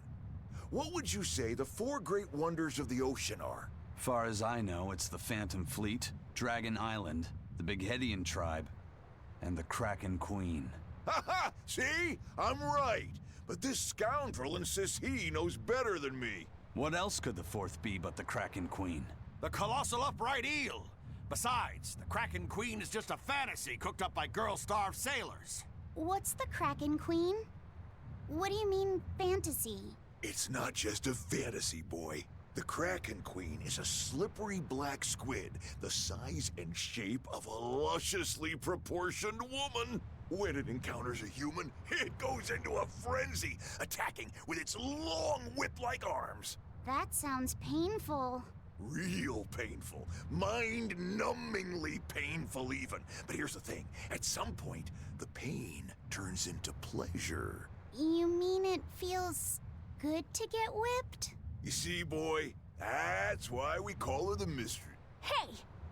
What would you say the 4 great wonders of the ocean are? Far as I know, it's the Phantom Fleet, Dragon Island, the Bighedian tribe, and the Kraken Queen. Ha! See? I'm right. But this scoundrel insists he knows better than me. What else could the 4th be but the Kraken Queen? The colossal upright eel. Besides, the Kraken Queen is just a fantasy cooked up by girl-starved sailors. What's the Kraken Queen? What do you mean, fantasy? It's not just a fantasy, boy. The Kraken Queen is a slippery black squid, the size and shape of a lusciously proportioned woman. When it encounters a human, it goes into a frenzy, attacking with its long whip-like arms. That sounds painful. Real painful. Mind-numbingly painful even. But here's the thing. At some point, the pain turns into pleasure. You mean it feels good to get whipped? You see, boy? That's why we call her the Mystery. Hey!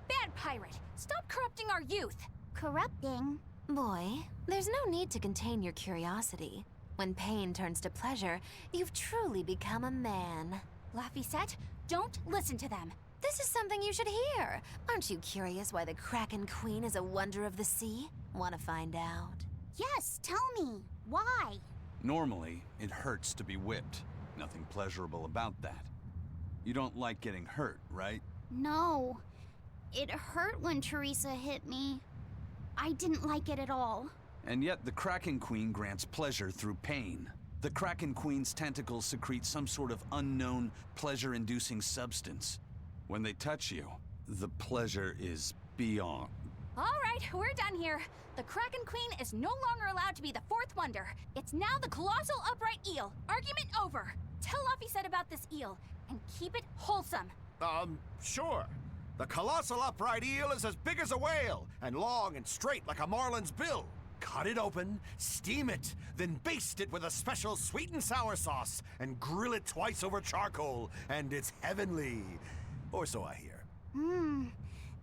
Bad pirate! Stop corrupting our youth! Corrupting? Boy, there's no need to contain your curiosity. When pain turns to pleasure, you've truly become a man. Laphicet, don't listen to them. This is something you should hear. Aren't you curious why the Kraken Queen is a wonder of the sea? Want to find out? Yes, tell me. Why? Normally, it hurts to be whipped. Nothing pleasurable about that. You don't like getting hurt, right? No. It hurt when Teresa hit me. I didn't like it at all. And yet the Kraken Queen grants pleasure through pain. The Kraken Queen's tentacles secrete some sort of unknown, pleasure-inducing substance. When they touch you, the pleasure is beyond. All right, we're done here. The Kraken Queen is no longer allowed to be the 4th wonder. It's now the colossal upright eel. Argument over. Tell Laphicet about this eel, and keep it wholesome. Sure. The colossal upright eel is as big as a whale, and long and straight like a marlin's bill. Cut it open, steam it, then baste it with a special sweet and sour sauce, and grill it twice over charcoal, and it's heavenly. Or so I hear.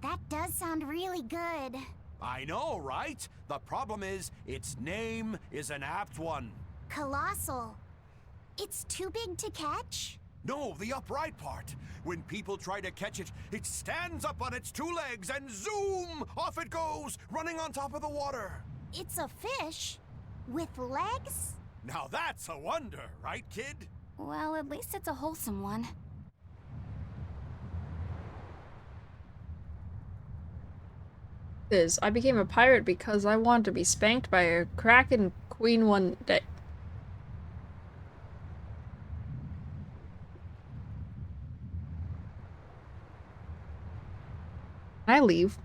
That does sound really good. I know, right? The problem is, its name is an apt one. Colossal. It's too big to catch? No, the upright part. When people try to catch it, it stands up on its 2 legs and zoom! Off it goes, running on top of the water. It's a fish? With legs? Now that's a wonder, right, kid? Well, at least it's a wholesome one. I became a pirate because I wanted to be spanked by a Kraken Queen one day. I leave.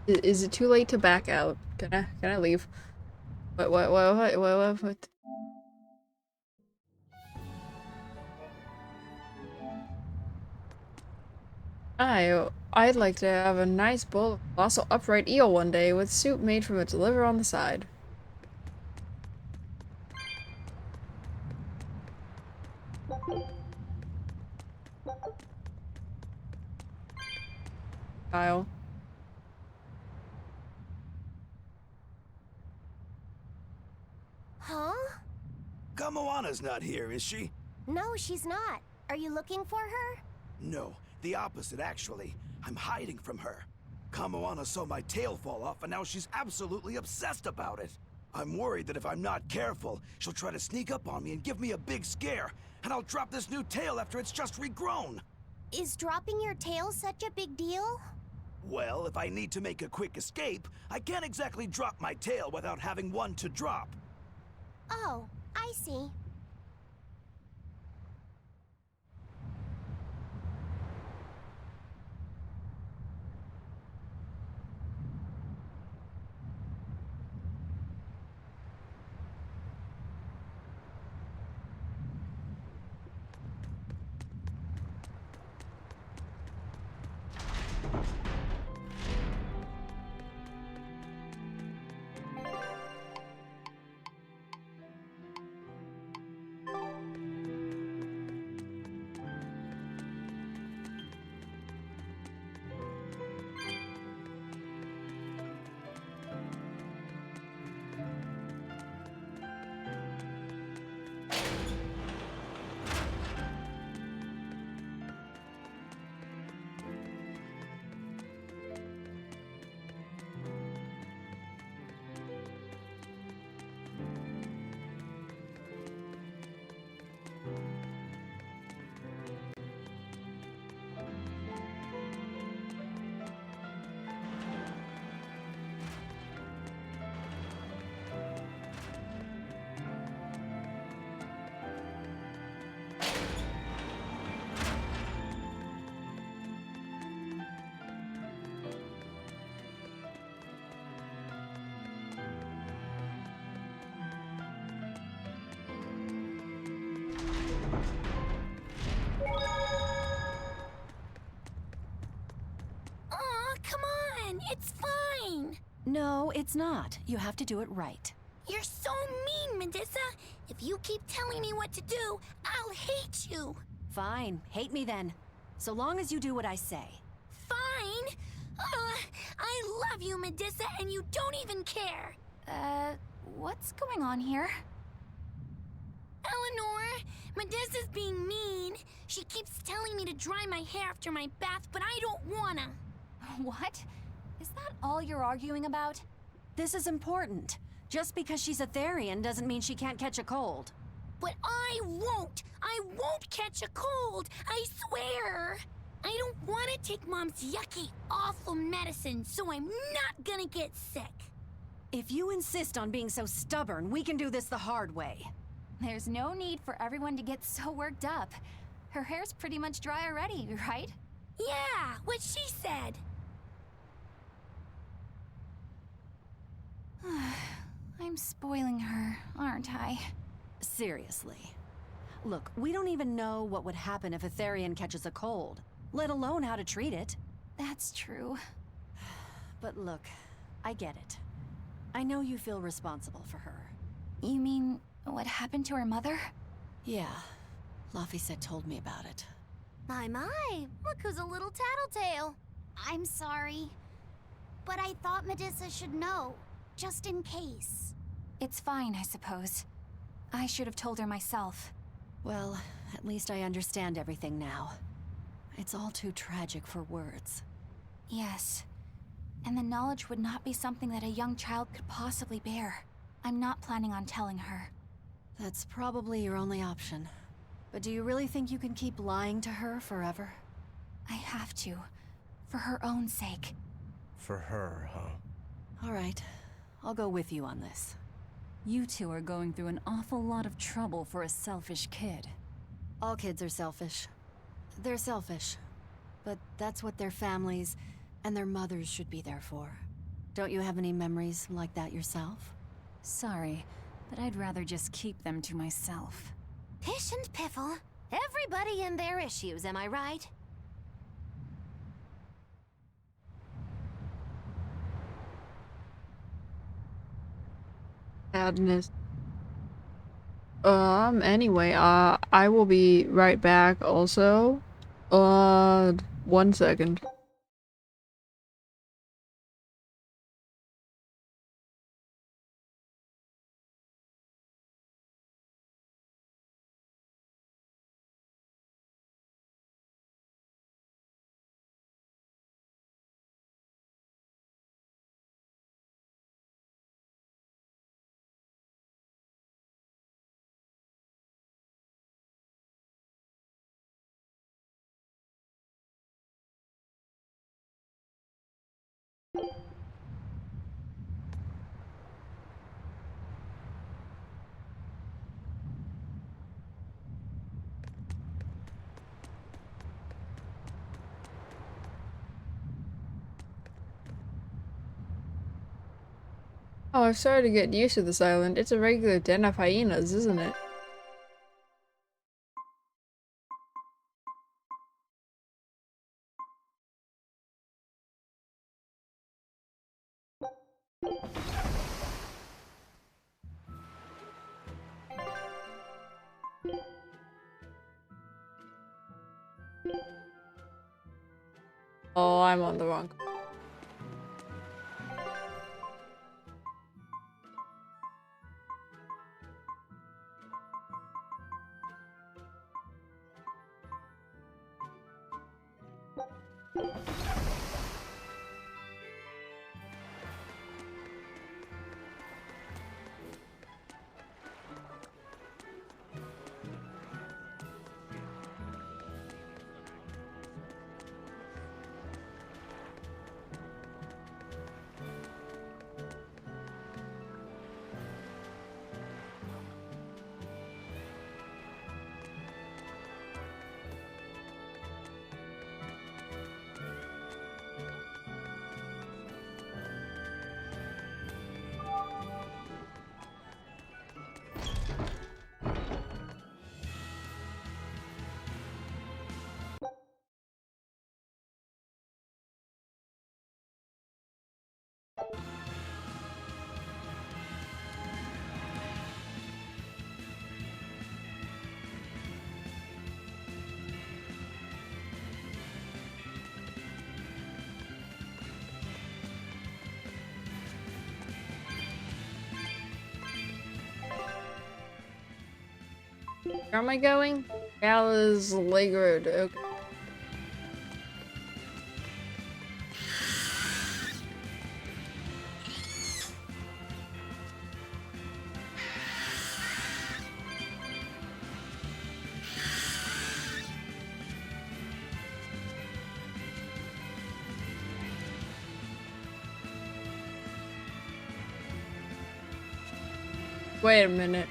Is it too late to back out? Can I leave? What? I'd like to have a nice bowl of colossal upright eel one day with soup made from its liver on the side. Kyle. Huh? Kamoana's not here, is she? No, she's not. Are you looking for her? No, the opposite, actually. I'm hiding from her. Kamoana saw my tail fall off, and now she's absolutely obsessed about it. I'm worried that if I'm not careful, she'll try to sneak up on me and give me a big scare, and I'll drop this new tail after it's just regrown. Is dropping your tail such a big deal? Well, if I need to make a quick escape, I can't exactly drop my tail without having one to drop. Oh, I see. It's fine! No, it's not. You have to do it right. You're so mean, Medusa! If you keep telling me what to do, I'll hate you! Fine, hate me then. So long as you do what I say. Fine! I love you, Medusa, and you don't even care! What's going on here? Eleanor, Medusa's being mean. She keeps telling me to dry my hair after my bath, but I don't wanna. What? Is that all you're arguing about? This is important. Just because she's a Therian doesn't mean she can't catch a cold. But I won't! I won't catch a cold! I swear! I don't want to take Mom's yucky, awful medicine, so I'm not gonna get sick. If you insist on being so stubborn, we can do this the hard way. There's no need for everyone to get so worked up. Her hair's pretty much dry already, right? Yeah, what she said. I'm spoiling her, aren't I? Seriously. Look, we don't even know what would happen if a Therian catches a cold, let alone how to treat it. That's true. But look, I get it. I know you feel responsible for her. You mean what happened to her mother? Yeah. Laphicet told me about it. My, look who's a little tattletale. I'm sorry, but I thought Medusa should know, just in case. It's fine, I suppose. I should have told her myself. Well, at least I understand everything now. It's all too tragic for words. Yes. And the knowledge would not be something that a young child could possibly bear. I'm not planning on telling her. That's probably your only option. But do you really think you can keep lying to her forever? I have to. For her own sake. For her, huh? All right. I'll go with you on this. You two are going through an awful lot of trouble for a selfish kid. All kids are selfish. They're selfish. But that's what their families and their mothers should be there for. Don't you have any memories like that yourself? Sorry, but I'd rather just keep them to myself. Pish and piffle. Everybody and their issues, am I right? Sadness. Anyway, I will be right back also. 1 second. Oh, I've started to get used to this island. It's a regular den of hyenas, isn't it? Oh, I'm on the wrong. Where am I going? Gala's Lake Road. Okay. Wait a minute.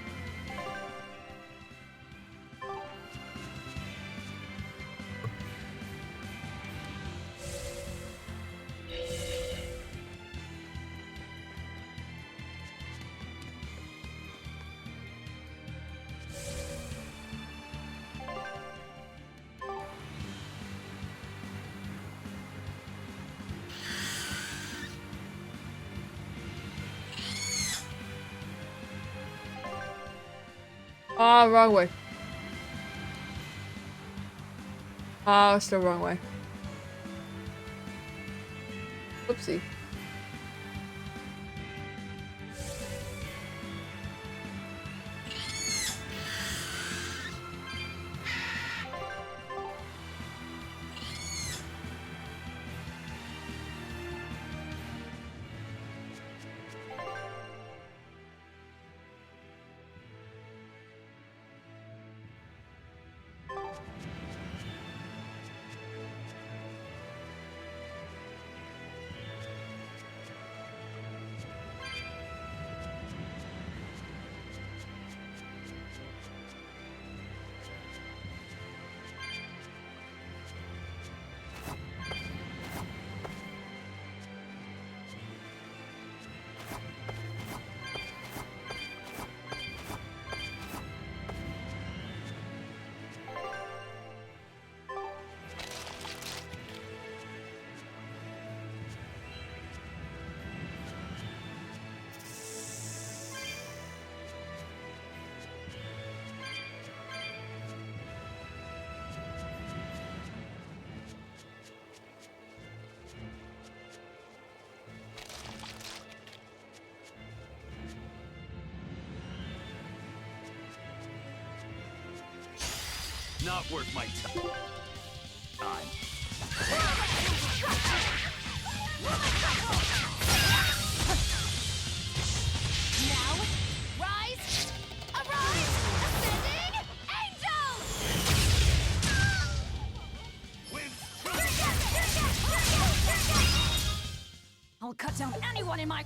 Oh, wrong way. Oh, still wrong way. Whoopsie. Not worth my time. Now, rise! Arise! Ascending angels! I'll cut down anyone in my...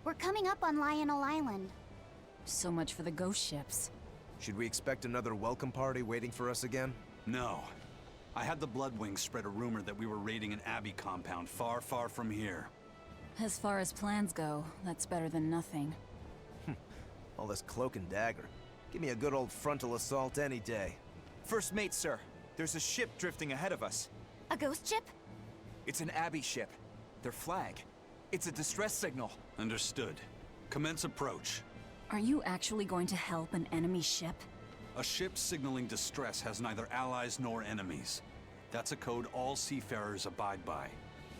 We're coming up on Lionel Island. So much for the ghost ships. Should we expect another welcome party waiting for us again? No. I had the Bloodwings spread a rumor that we were raiding an Abbey compound far, far from here. As far as plans go, that's better than nothing. All this cloak and dagger. Give me a good old frontal assault any day. First mate, sir. There's a ship drifting ahead of us. A ghost ship? It's an Abbey ship. Their flag. It's a distress signal. Understood. Commence approach. Are you actually going to help an enemy ship? A ship signaling distress has neither allies nor enemies. That's a code all seafarers abide by.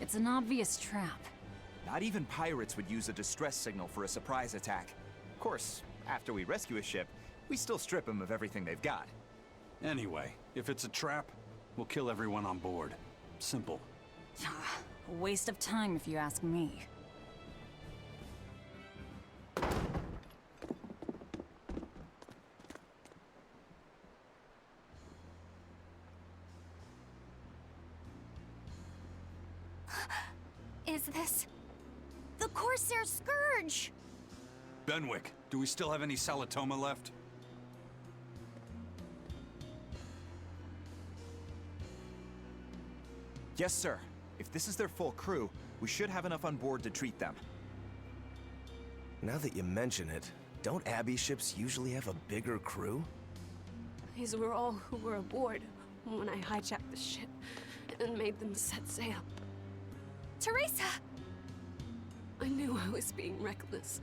It's an obvious trap. Not even pirates would use a distress signal for a surprise attack. Of course, after we rescue a ship, we still strip them of everything they've got. Anyway, if it's a trap, we'll kill everyone on board. Simple. A waste of time if you ask me. this? The Corsair Scourge! Benwick, do we still have any Salatoma left? Yes, sir. If this is their full crew, we should have enough on board to treat them. Now that you mention it, don't Abbey ships usually have a bigger crew? These were all who were aboard when I hijacked the ship and made them set sail. Teresa! I knew I was being reckless,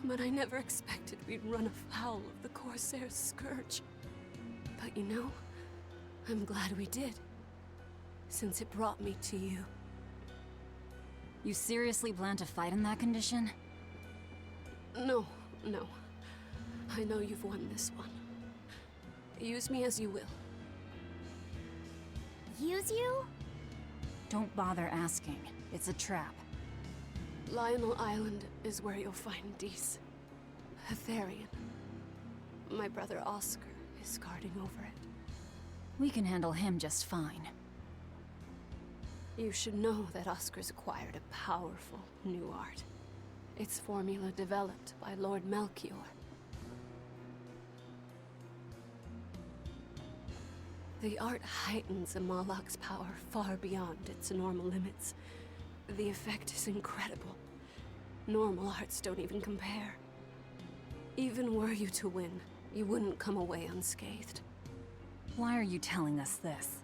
but I never expected we'd run afoul of the Corsair's Scourge. But you know, I'm glad we did, since it brought me to you. You seriously plan to fight in that condition? No. I know you've won this one. Use me as you will. Use you? Don't bother asking. It's a trap. Lionel Island is where you'll find Dees. A Therian. My brother Oscar is guarding over it. We can handle him just fine. You should know that Oscar's acquired a powerful new art. Its formula developed by Lord Melchior. The art heightens a Malak's power far beyond its normal limits. The effect is incredible. Normal arts don't even compare. Even were you to win, you wouldn't come away unscathed. Why are you telling us this?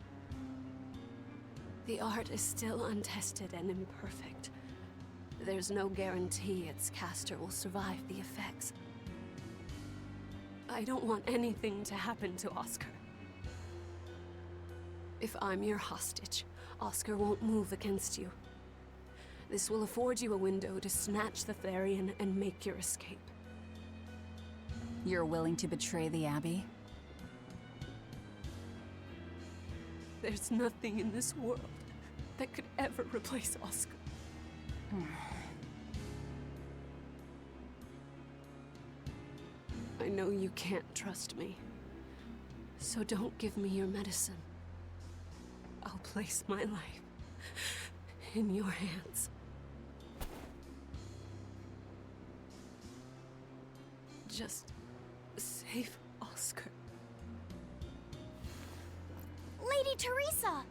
The art is still untested and imperfect. There's no guarantee its caster will survive the effects. I don't want anything to happen to Oscar. If I'm your hostage, Oscar won't move against you. This will afford you a window to snatch the Therian and make your escape. You're willing to betray the Abbey? There's nothing in this world that could ever replace Oscar. I know you can't trust me, so don't give me your medicine. I'll place my life in your hands. Just save Oscar. Lady Teresa!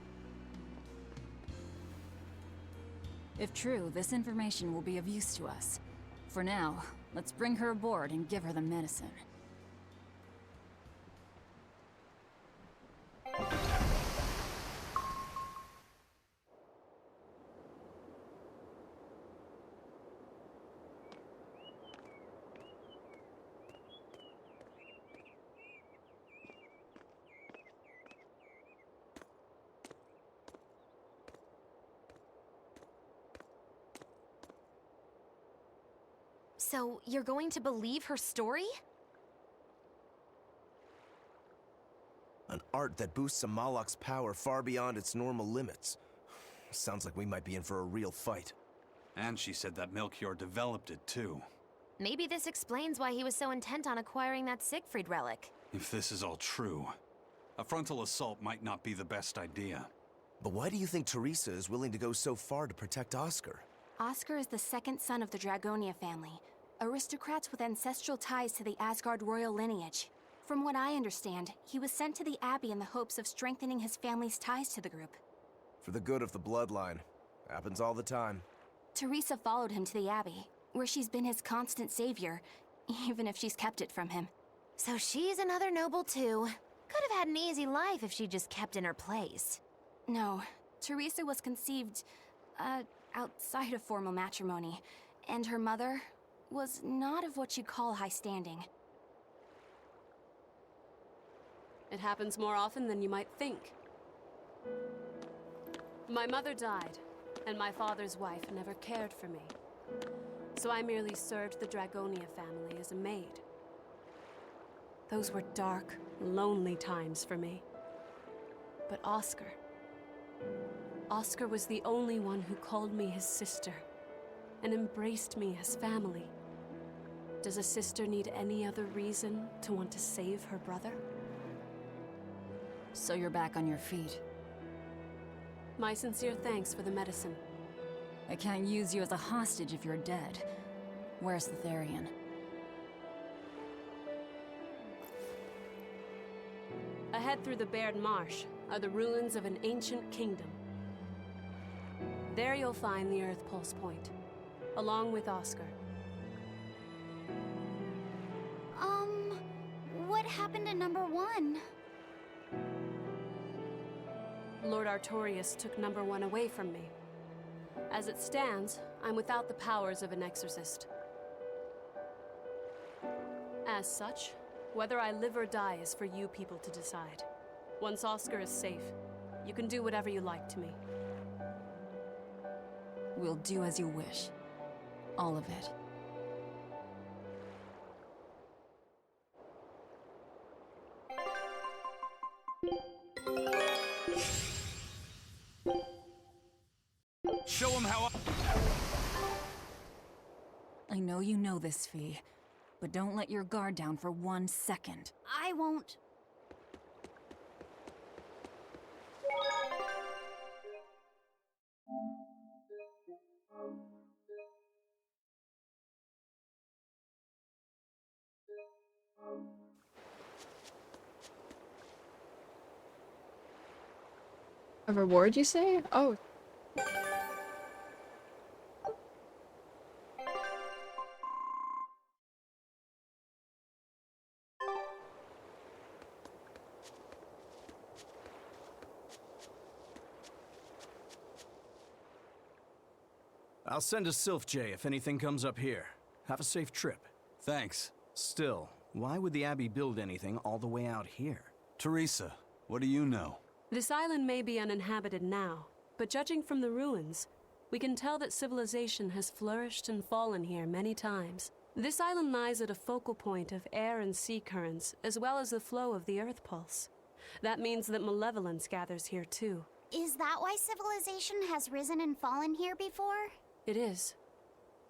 If true, this information will be of use to us. For now, let's bring her aboard and give her the medicine. So, you're going to believe her story? An art that boosts a Malak's power far beyond its normal limits. Sounds like we might be in for a real fight. And she said that Melchior developed it too. Maybe this explains why he was so intent on acquiring that Siegfried relic. If this is all true, a frontal assault might not be the best idea. But why do you think Teresa is willing to go so far to protect Oscar? Oscar is the second son of the Dragonia family, aristocrats with ancestral ties to the Asgard royal lineage. From what I understand, he was sent to the Abbey in the hopes of strengthening his family's ties to the group. For the good of the bloodline. Happens all the time. Teresa followed him to the Abbey, where she's been his constant savior, even if she's kept it from him. So she's another noble too. Could have had an easy life if she just kept in her place. No, Teresa was conceived, outside of formal matrimony, and her mother was not of what you'd call high standing. It happens more often than you might think. My mother died, and my father's wife never cared for me. So I merely served the Dragonia family as a maid. Those were dark, lonely times for me. But Oscar was the only one who called me his sister and embraced me as family. Does a sister need any other reason to want to save her brother? So you're back on your feet. My sincere thanks for the medicine. I can't use you as a hostage if you're dead. Where's the Therian? Ahead through the Baird Marsh are the ruins of an ancient kingdom. There you'll find the Earth Pulse Point, along with Oscar. What happened to number 1? Lord Artorius took number 1 away from me. As it stands, I'm without the powers of an exorcist. As such, whether I live or die is for you people to decide. Once Oscar is safe, you can do whatever you like to me. We'll do as you wish. All of it. Show him how I know you know this, Fee, but don't let your guard down for 1 second. I won't. A reward, you say? Oh. I'll send a Sylph J if anything comes up here. Have a safe trip. Thanks. Still, why would the Abbey build anything all the way out here? Teresa, what do you know? This island may be uninhabited now, but judging from the ruins, we can tell that civilization has flourished and fallen here many times. This island lies at a focal point of air and sea currents, as well as the flow of the Earth Pulse. That means that malevolence gathers here too. Is that why civilization has risen and fallen here before? It is.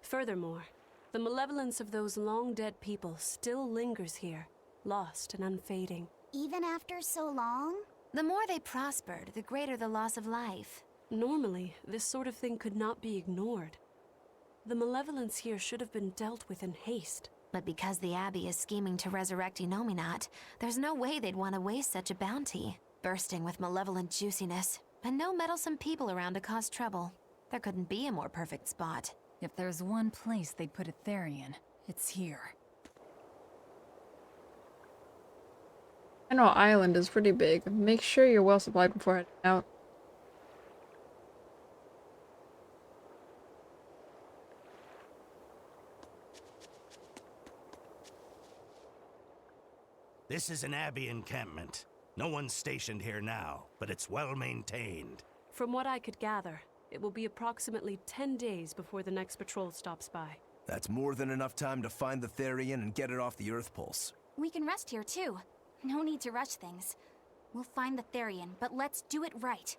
Furthermore, the malevolence of those long-dead people still lingers here, lost and unfading. Even after so long? The more they prospered, the greater the loss of life. Normally, this sort of thing could not be ignored. The malevolence here should have been dealt with in haste. But because the Abbey is scheming to resurrect Inominat, there's no way they'd want to waste such a bounty. Bursting with malevolent juiciness, and no meddlesome people around to cause trouble. There couldn't be a more perfect spot. If there's one place they'd put a Therian, it's here. I know island is pretty big. Make sure you're well supplied before heading out. This is an Abbey encampment. No one's stationed here now, but it's well maintained. From what I could gather, it will be approximately 10 days before the next patrol stops by. That's more than enough time to find the Therian and get it off the Earth Pulse. We can rest here too. No need to rush things. We'll find the Therian, but let's do it right.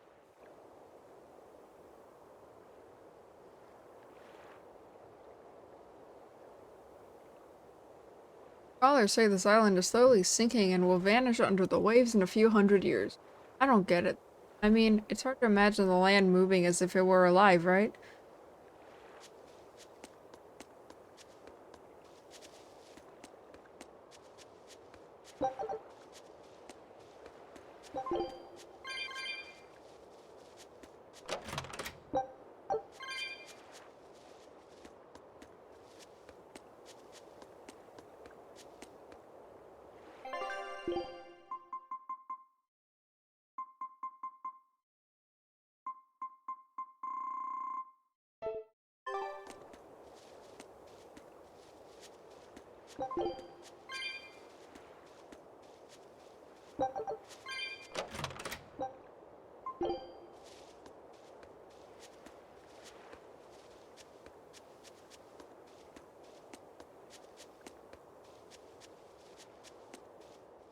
Scholars say this island is slowly sinking and will vanish under the waves in a few hundred years. I don't get it. I mean, it's hard to imagine the land moving as if it were alive, right?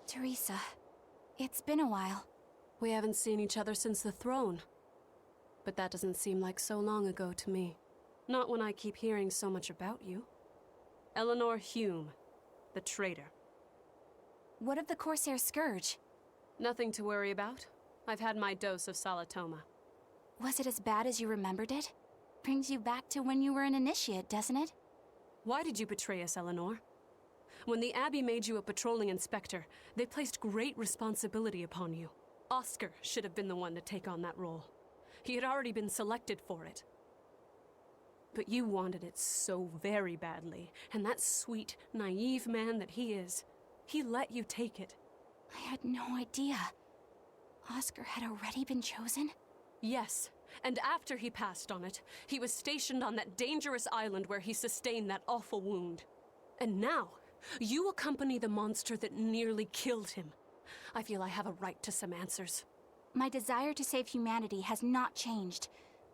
Teresa, it's been a while. We haven't seen each other since the throne. But that doesn't seem like so long ago to me. Not when I keep hearing so much about you. Eleanor Hume, the traitor. What of the Corsair Scourge? Nothing to worry about. I've had my dose of Salatoma. Was it as bad as you remembered it? Brings you back to when you were an initiate, doesn't it? Why did you betray us, Eleanor? When the Abbey made you a patrolling inspector, they placed great responsibility upon you. Oscar should have been the one to take on that role. He had already been selected for it. But you wanted it so very badly, and that sweet, naive man that he is, he let you take it. I had no idea. Oscar had already been chosen? Yes, and after he passed on it, he was stationed on that dangerous island where he sustained that awful wound. And now, you accompany the monster that nearly killed him. I feel I have a right to some answers. My desire to save humanity has not changed.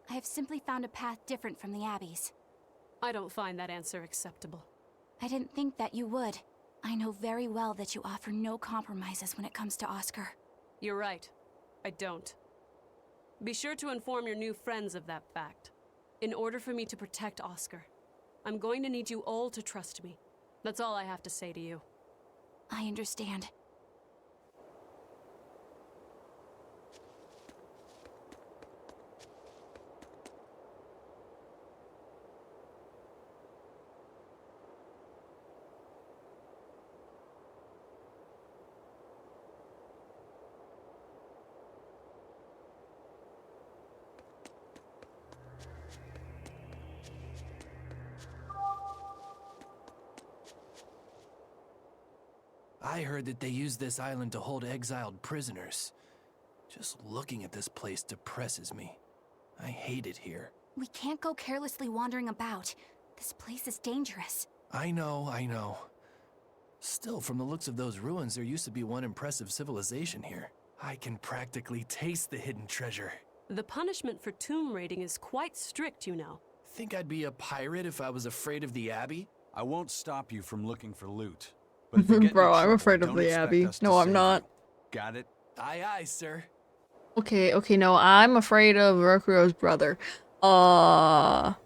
I have simply found a path different from the Abbey's. I don't find that answer acceptable. I didn't think that you would. I know very well that you offer no compromises when it comes to Oscar. You're right. I don't. Be sure to inform your new friends of that fact. In order for me to protect Oscar, I'm going to need you all to trust me. That's all I have to say to you. I understand. I heard that they use this island to hold exiled prisoners. Just looking at this place depresses me. I hate it here. We can't go carelessly wandering about. This place is dangerous. I know. Still, from the looks of those ruins, there used to be one impressive civilization here. I can practically taste the hidden treasure. The punishment for tomb raiding is quite strict, you know. Think I'd be a pirate if I was afraid of the Abbey? I won't stop you from looking for loot. But if you get Bro, in I'm trouble, afraid of don't the expect Abbey. us to No, I'm save not. you. Got it? Aye, aye, sir. Okay, no, I'm afraid of Rokuro's brother. And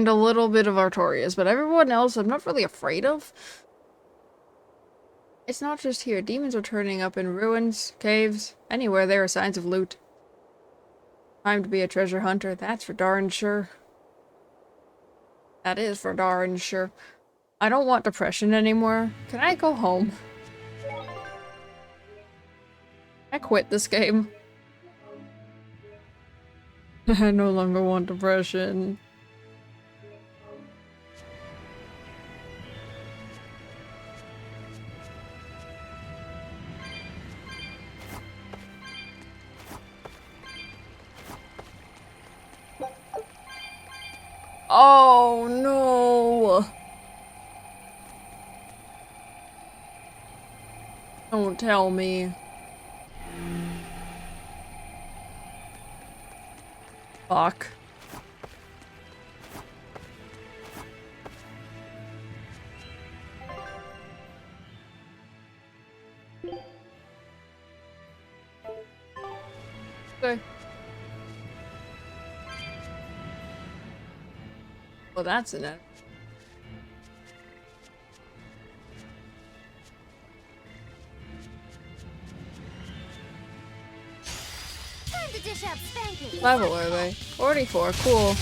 a little bit of Artorias, but everyone else I'm not really afraid of. It's not just here. Demons are turning up in ruins, caves, anywhere there are signs of loot. Time to be a treasure hunter, that's for darn sure. That is for darn sure. I don't want depression anymore. Can I go home? I quit this game. I no longer want depression. Oh no! Don't tell me. Fuck. Okay. Well, that's an end. Time to dish out spankings. Level are they? 44, cool.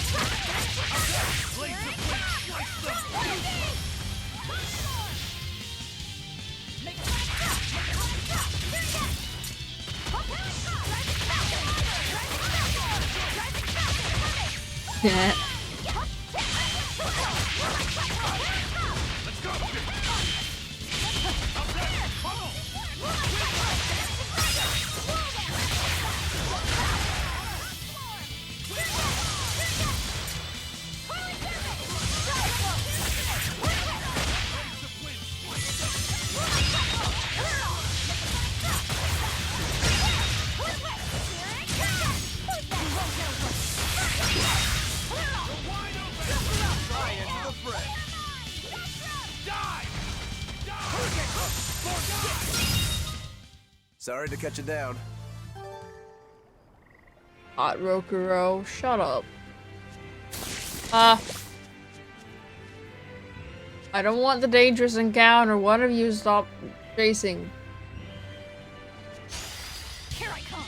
Yeah. Sorry to cut you down. Hot Rokuro, shut up. I don't want the dangerous encounter. One of you stop chasing. Here I come.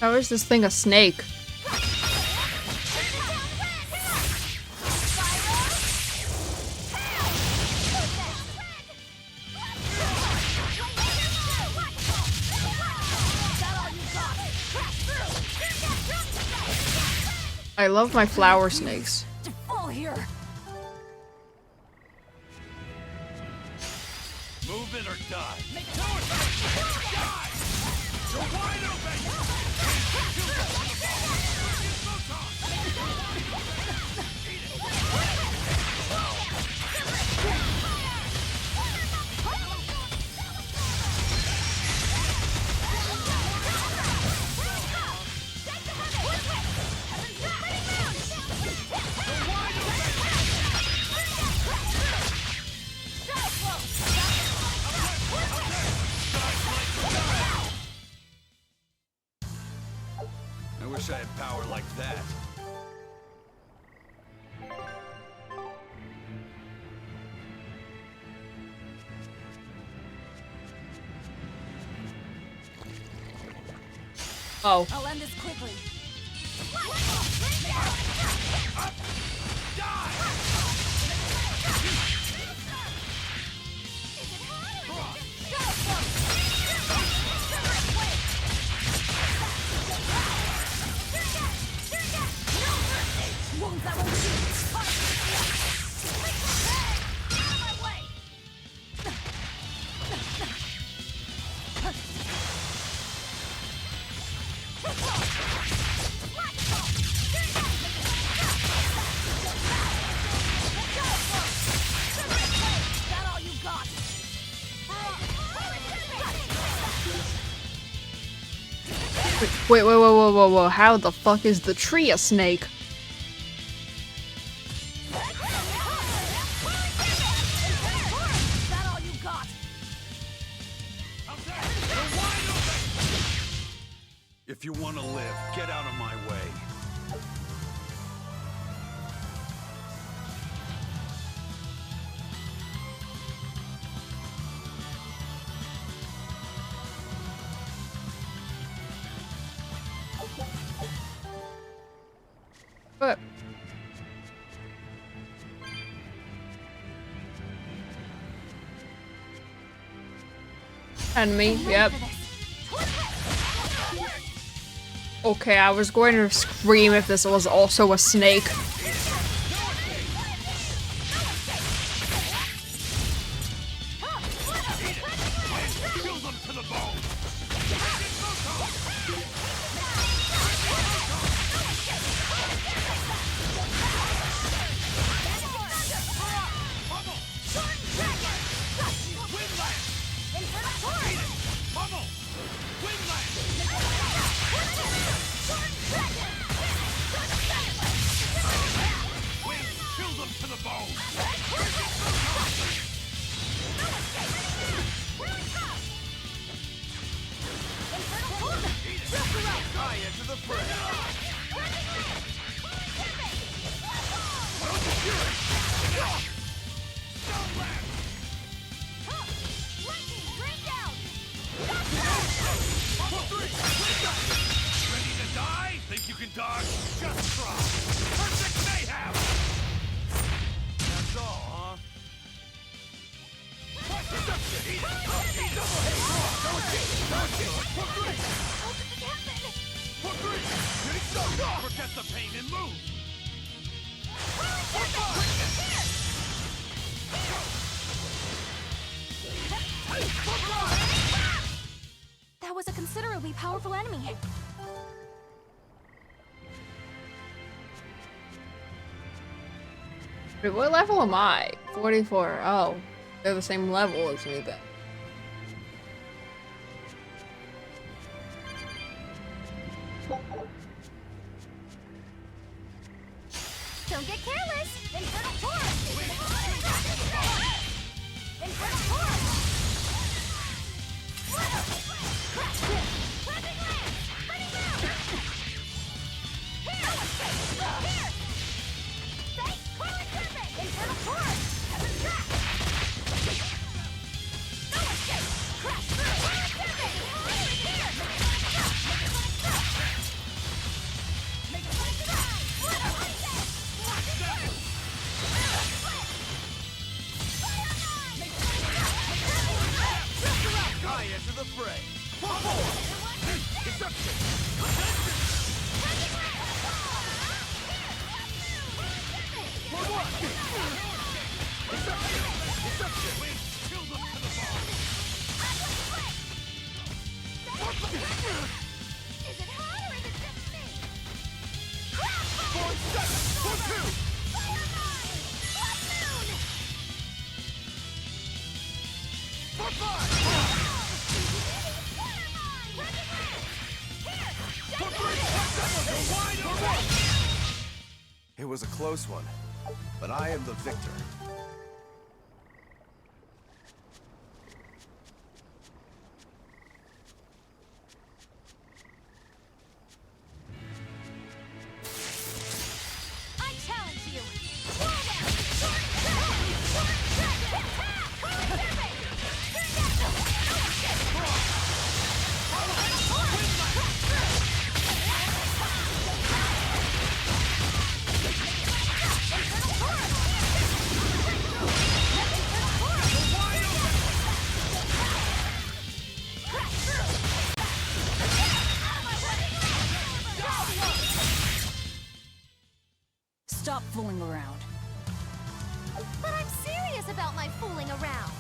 How is this thing a snake? I love my flower snakes. Fall here. Move it or die. Die! You're wide open! I wish I had power like that. Oh. I'll end this quickly. Wounds that won't shoot. Out of my way. That all you got? Wait, whoa. How the fuck is the tree a snake? That all you got? If you want to live, get out of my way. But enemy, yep. Okay, I was going to scream if this was also a snake. Ready to die? Think you can dodge? Just try. Perfect mayhem! That's all, huh? Forget the pain and move! That was a considerably powerful enemy. Wait, what level am I? 44. Oh, they're the same level as me then. Don't get careless! Infernal Torus! Infernal Torus! Clapping Lance! Burning Mound! Here! Here! Say, Coiling Serpent! Infernal Torus! Heaven Trap! No escape! Crash through! Coiling Serpent! Here! It was a close one, but I am the victor. I challenge you! Stop fooling around. But I'm serious about my fooling around.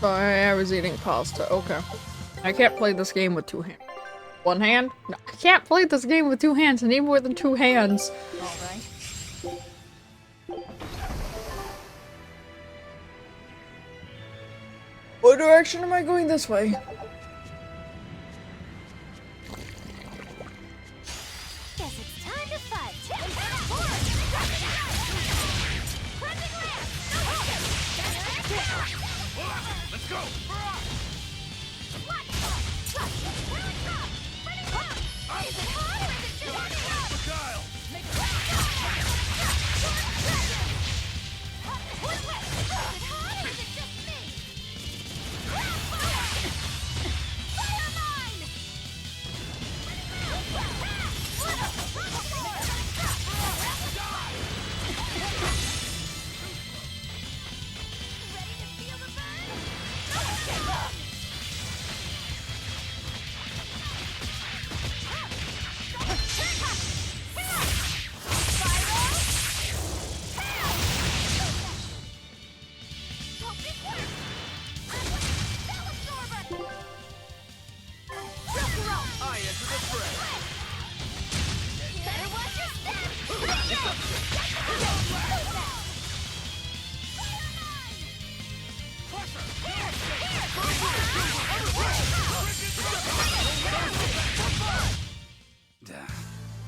Oh, I was eating pasta. Okay. I can't play this game with 2 hands. 1 hand? No, I can't play this game with 2 hands. I need more than 2 hands. Alright. What direction am I going? This way? Guess it's time to fight. Let's go!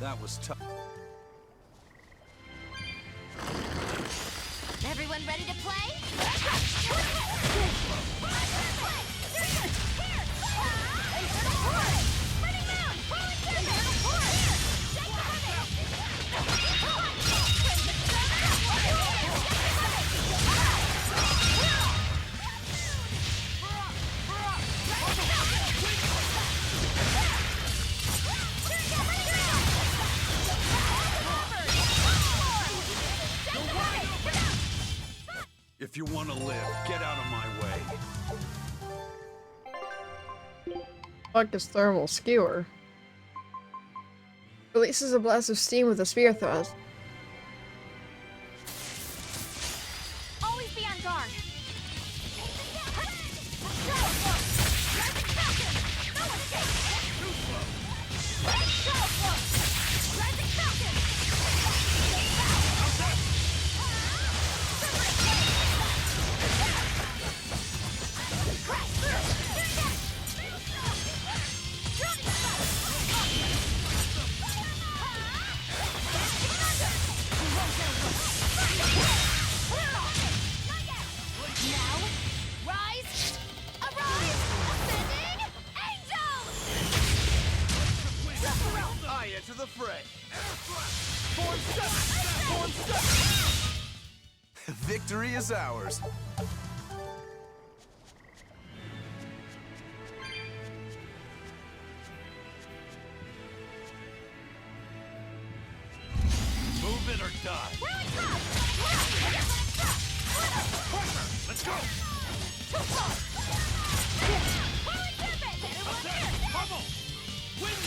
That was tough. Everyone ready to play? If you want to live, get out of my way. Fuck is thermal skewer? Releases a blast of steam with a spear thrust. Always be on guard. To the fray. Victory is ours. Move it or die. Let's go. Pummel. Win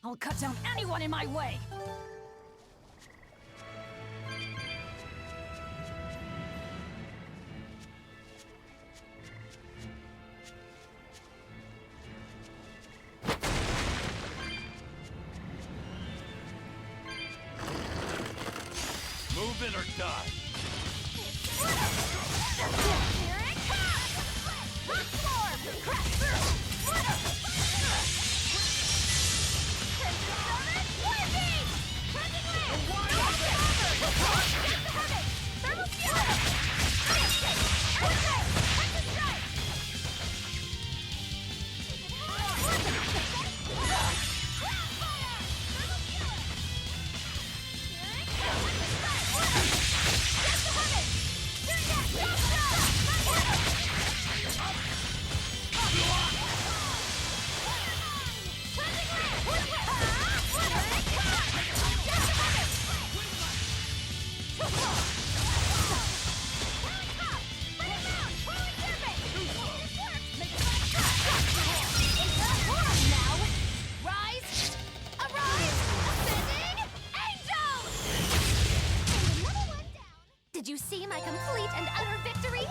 I'll cut down anyone in my way! Move it or die. Here it comes! Rock form! Crash through! Working! Crunching land! Rock it over! Get the heaven! Thermal fury! Ice shake! Earthquake! Punch and strike! Did you see my complete and utter victory?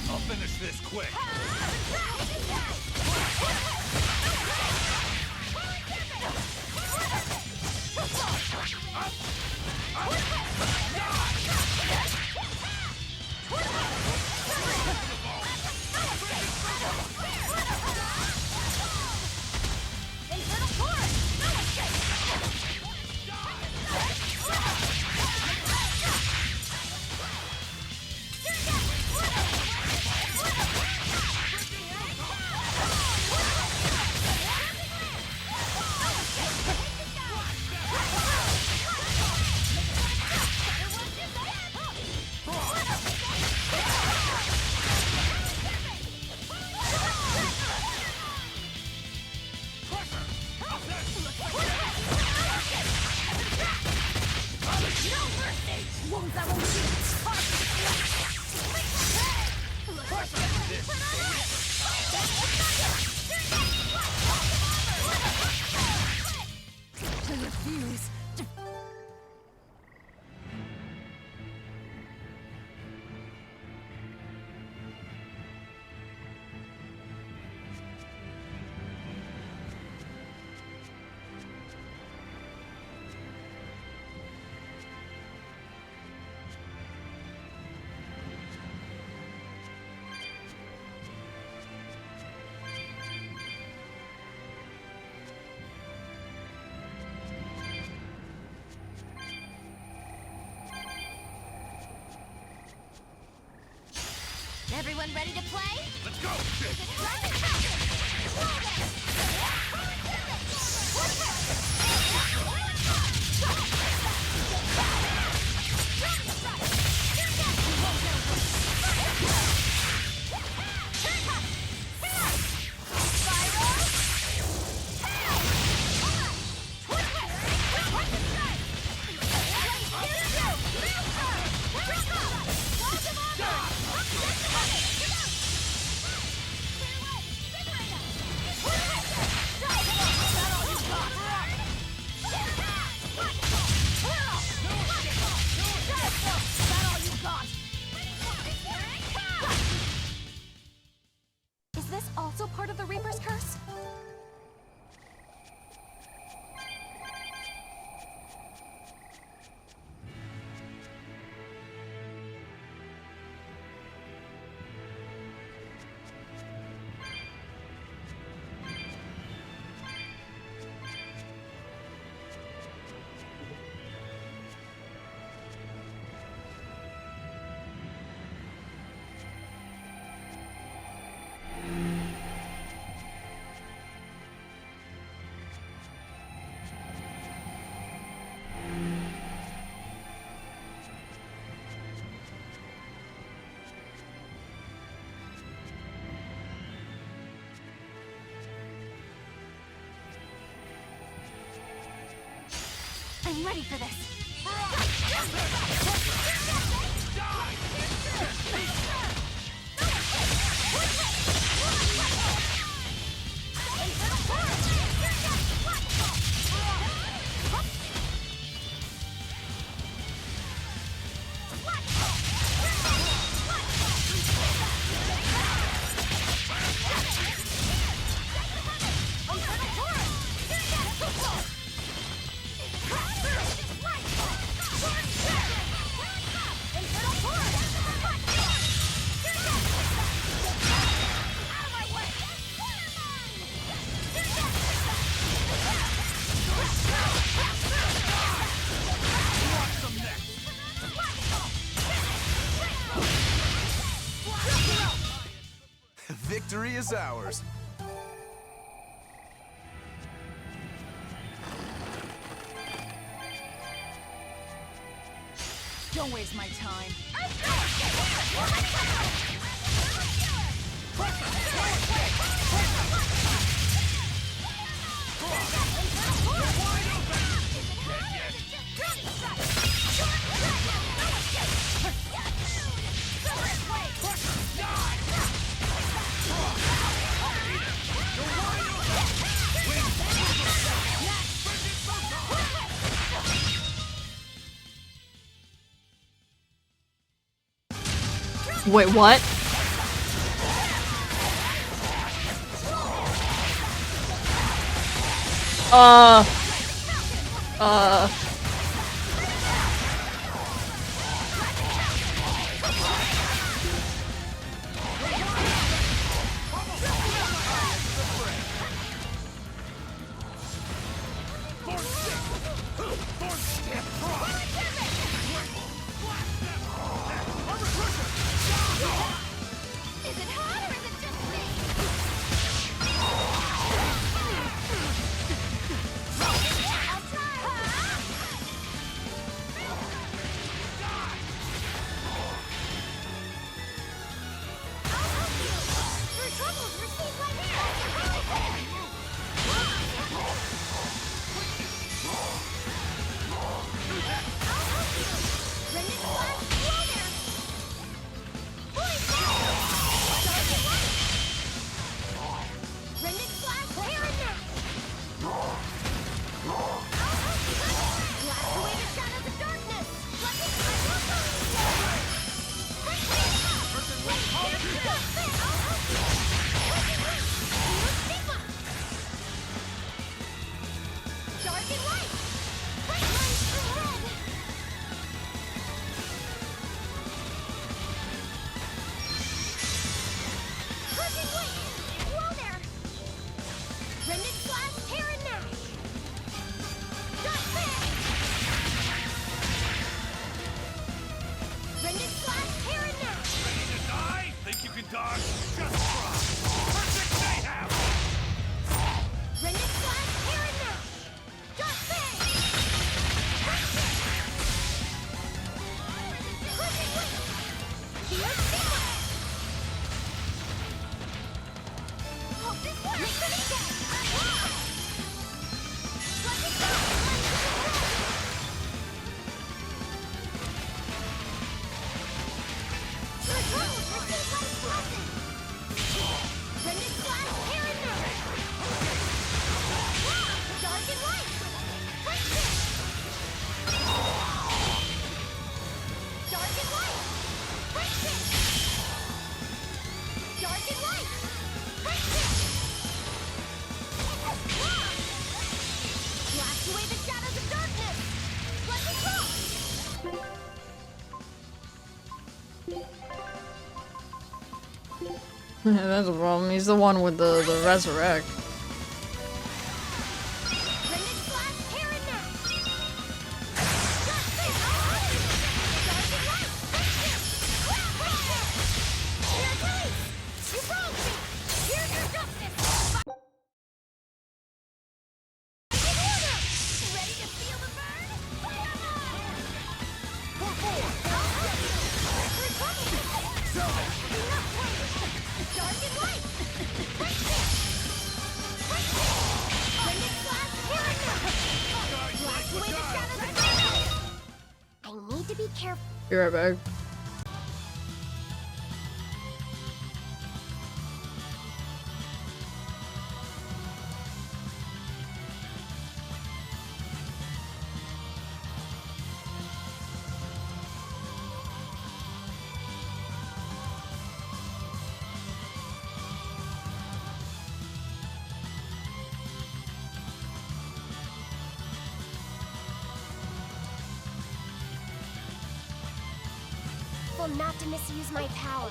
I'll finish this quick. Everyone ready to play? Let's go! Get the I'm ready for this. Victory is ours. Don't waste my time. Wait, what? That's a problem. He's the one with the resurrect. right back. Not to misuse my power.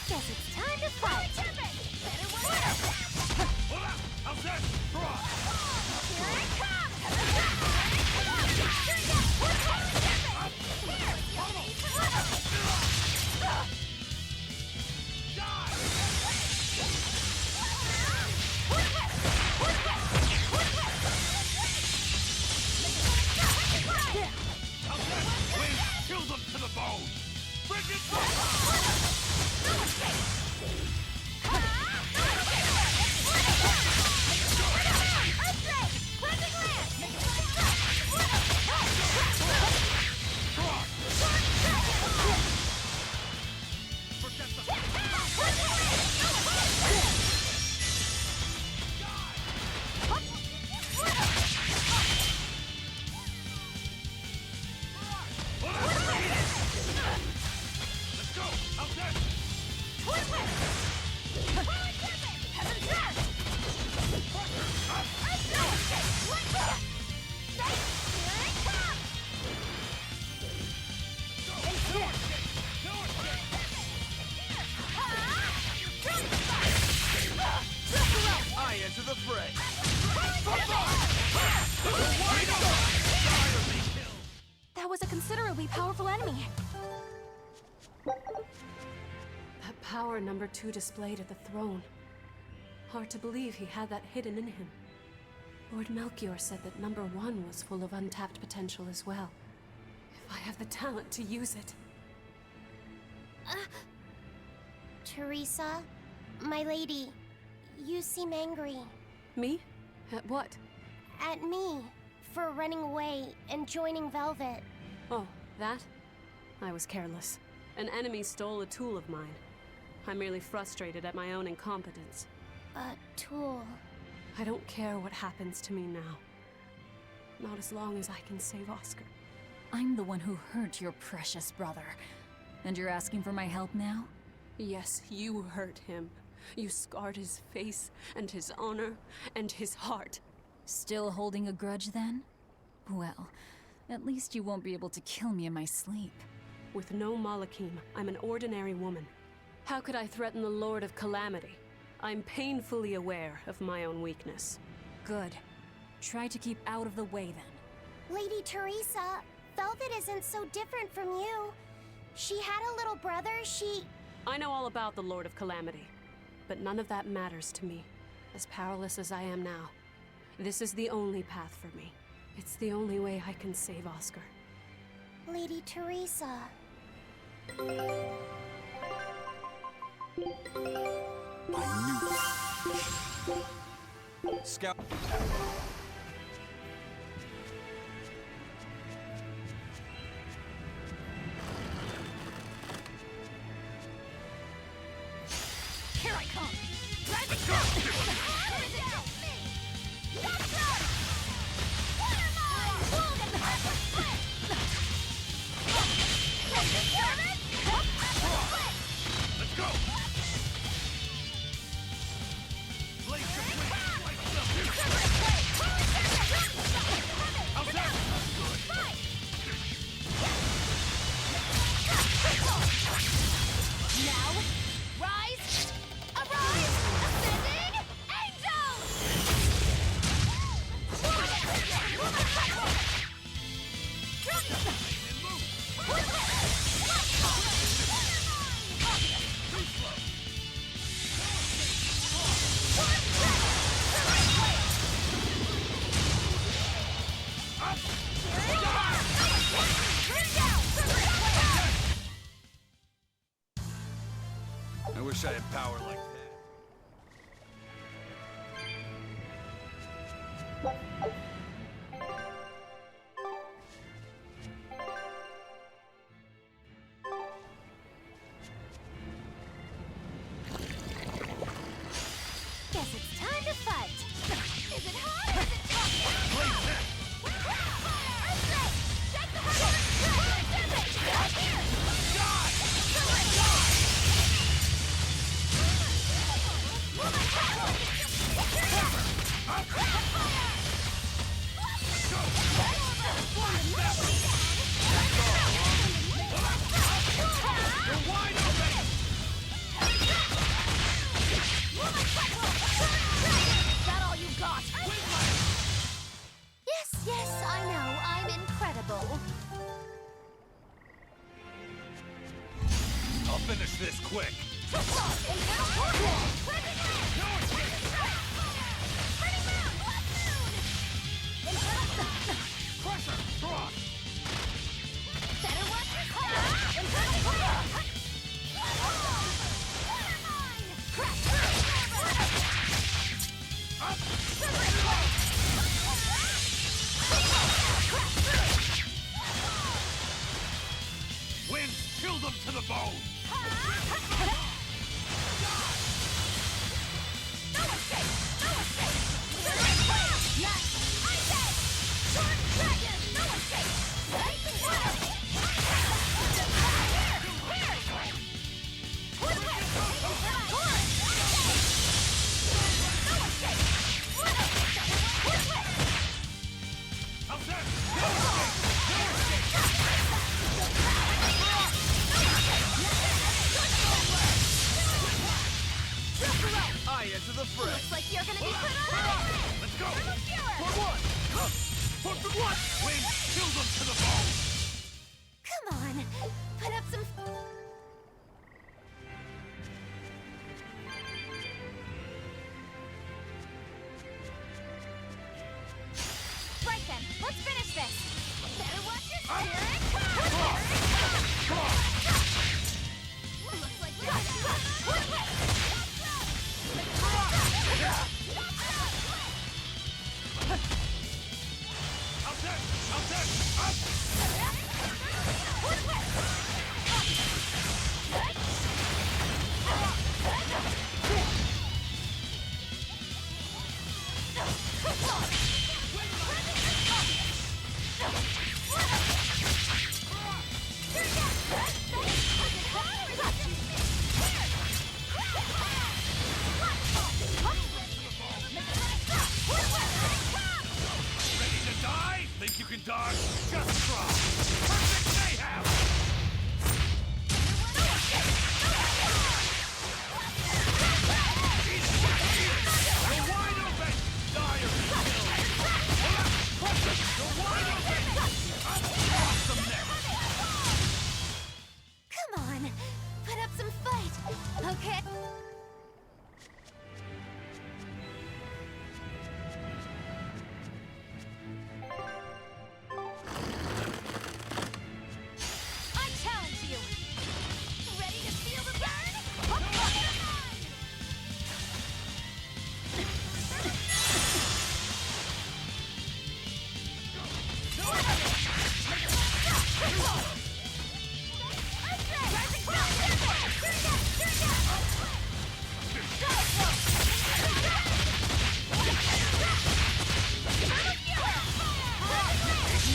Guess it's time to fight! Better watch out! Here it comes! Kill them to the bone! Bring it That was a considerably powerful enemy. That power number 2 displayed at the throne. Hard to believe he had that hidden in him. Lord Melchior said that number 1 was full of untapped potential as well. If I have the talent to use it. Teresa, my lady, you seem angry. Me? At what? At me, for running away and joining Velvet. Oh, that? I was careless. An enemy stole a tool of mine. I'm merely frustrated at my own incompetence. A tool? I don't care what happens to me now. Not as long as I can save Oscar. I'm the one who hurt your precious brother. And you're asking for my help now? Yes, you hurt him. You scarred his face, and his honor, and his heart. Still holding a grudge then? Well, at least you won't be able to kill me in my sleep. With no Malakim, I'm an ordinary woman. How could I threaten the Lord of Calamity? I'm painfully aware of my own weakness. Good. Try to keep out of the way then. Lady Teresa, Velvet isn't so different from you. She had a little brother, I know all about the Lord of Calamity, but none of that matters to me. As powerless as I am now, this is the only path for me. It's the only way I can save Oscar. Lady Teresa. Scout. Here I come! Rising down! Let's go! Now, Wish I had power like that. Guess it's time to fight. Is it hot or is it cold? Earthquake! Shake the heart! Here! That all you got? Yes, I know. I'm incredible. I'll finish this quick. Crusher! Cross! Better watch your fire! Winds, chill them to the bone! I enter the fray. Looks like you're gonna be put on ice. Let's go! For one! For one! Winds, chill them to the bone! Come on, put up some. Right then, let's finish this. Better watch your step. Here it comes. Looks like you're Ready to die? Think you can dodge? Just try! Perfect mayhem! You're wide open! Dire kill! You're wide open! Awesome next! Come on, put up some fight. Okay. I challenge you. Ready to feel the burn?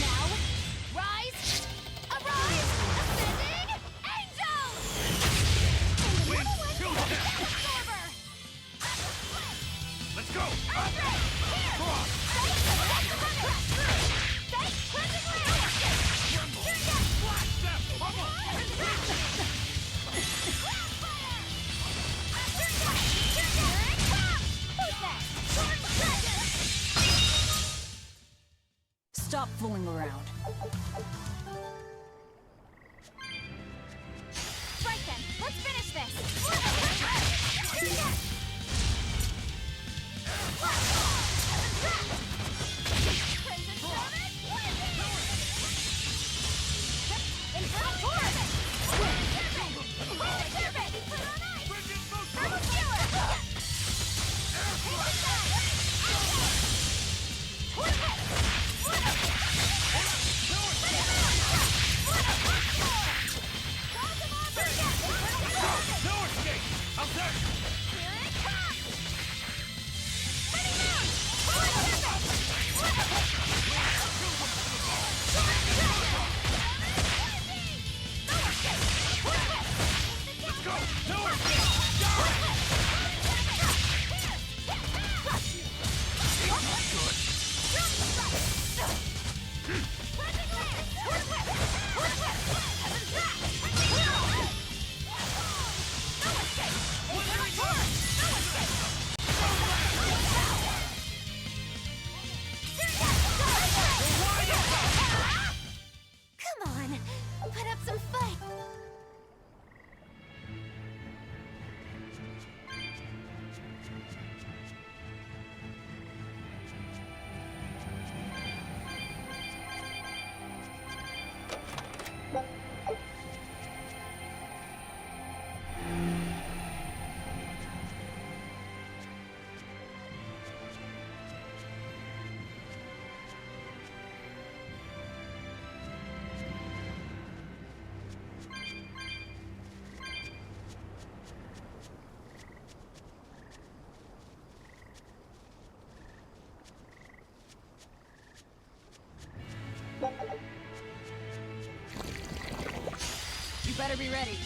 Now, rise, arise, ascending angels! Let's go! Stop fooling around. Right then, let's finish this. Bridget, better be ready.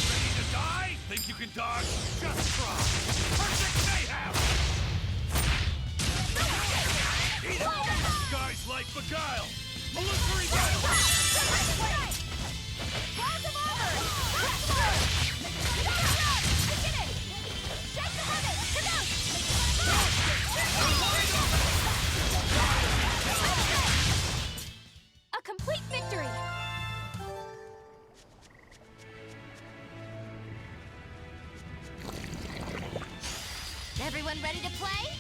Ready to die? Think you can dodge? Just try. Perfect mayhem! Eat it! Guys like beguile! Illusory battle! A complete victory! Everyone ready to play?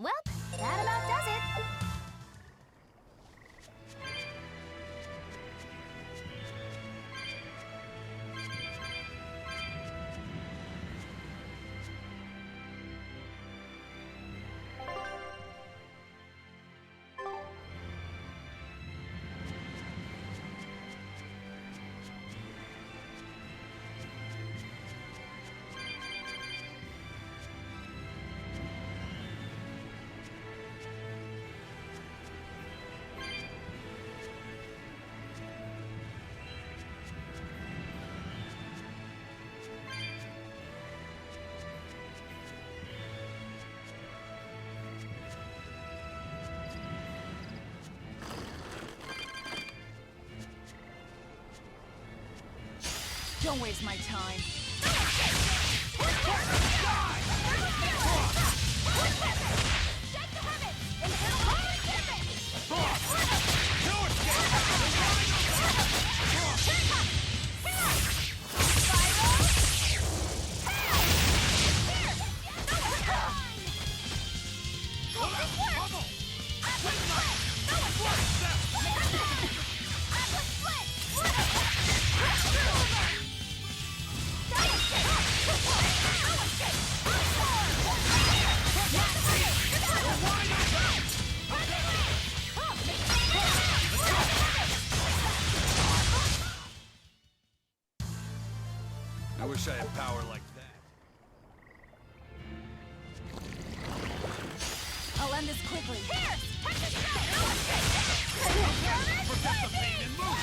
Well, that about does it. Don't waste my time. I wish I had power like that. I'll end this quickly. Forget the pain and move!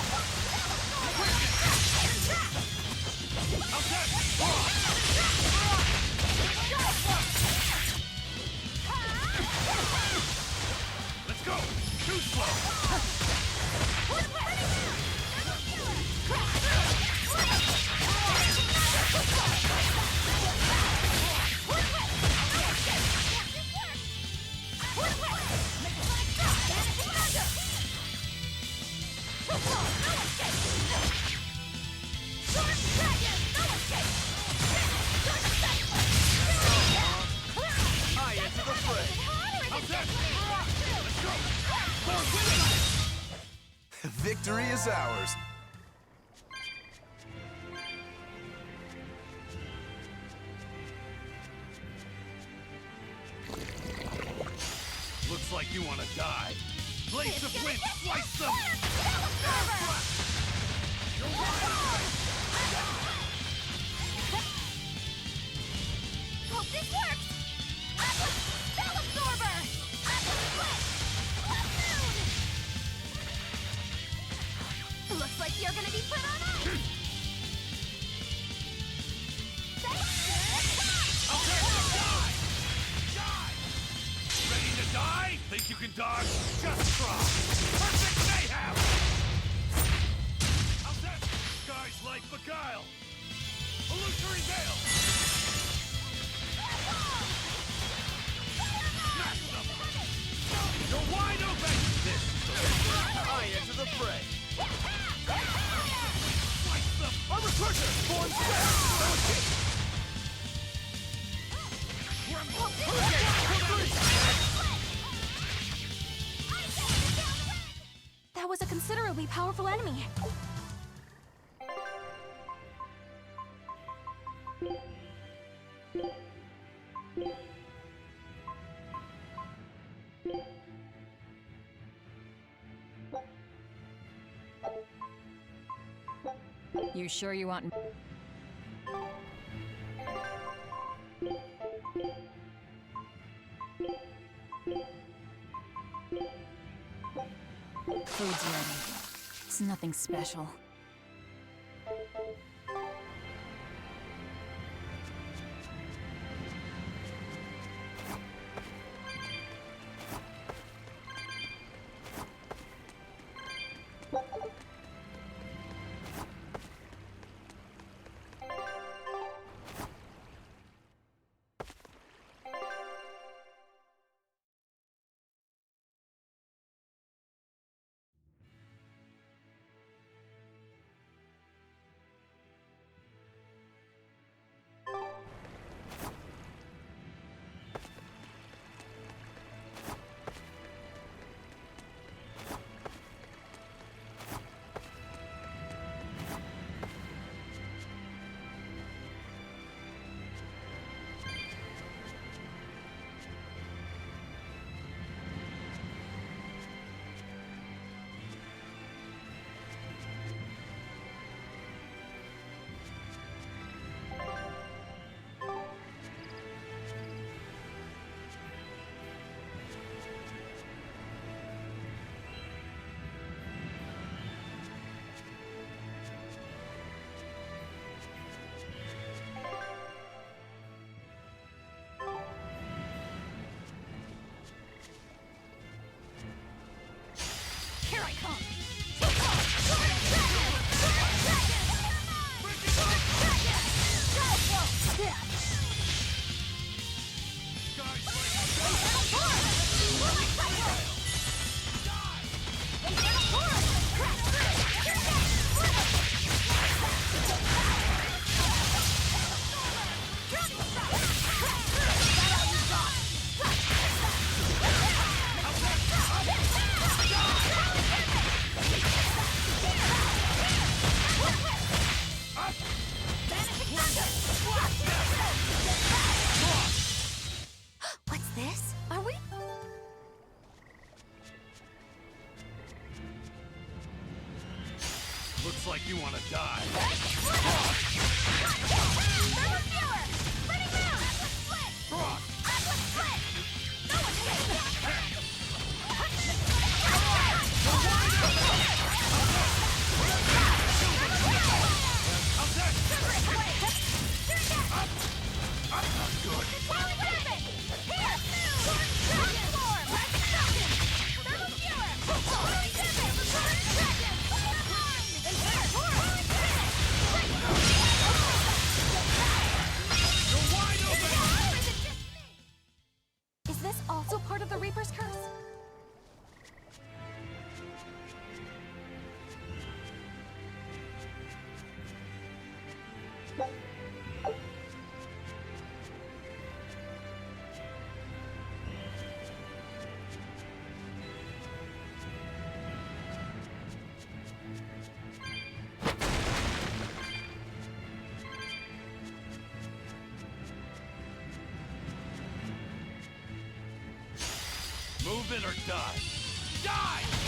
Let's go! Too Victory is ours. Looks like you want to die. Blades of wind, slice them! Hope this works! Spell Absorber! Looks like you're gonna be put on ice! Ready to die? Think you can dodge? Just try! Perfect mayhem! How's that? Guys like beguile! Illusory veil! Smash them! You're wide open! This is the I enter the fray. Slice them! Armor crusher! Form That was a considerably powerful enemy. You sure you want... Food's ready. It's nothing special. Here I come! What's this? Are we? Looks like you want to die. Is this also part of the Reaper's curse? Move it or die. Die!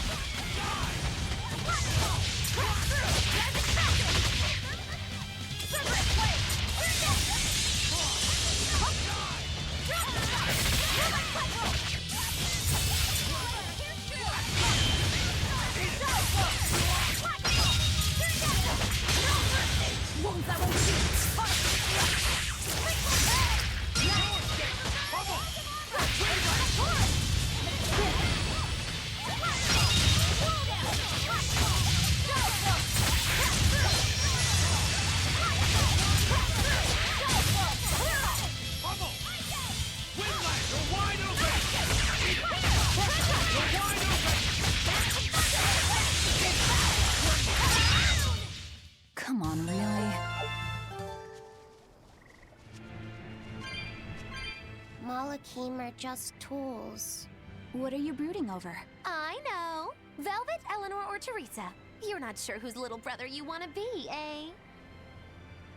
Malakim are just tools. What are you brooding over? I know. Velvet, Eleanor, or Teresa. You're not sure whose little brother you want to be, eh?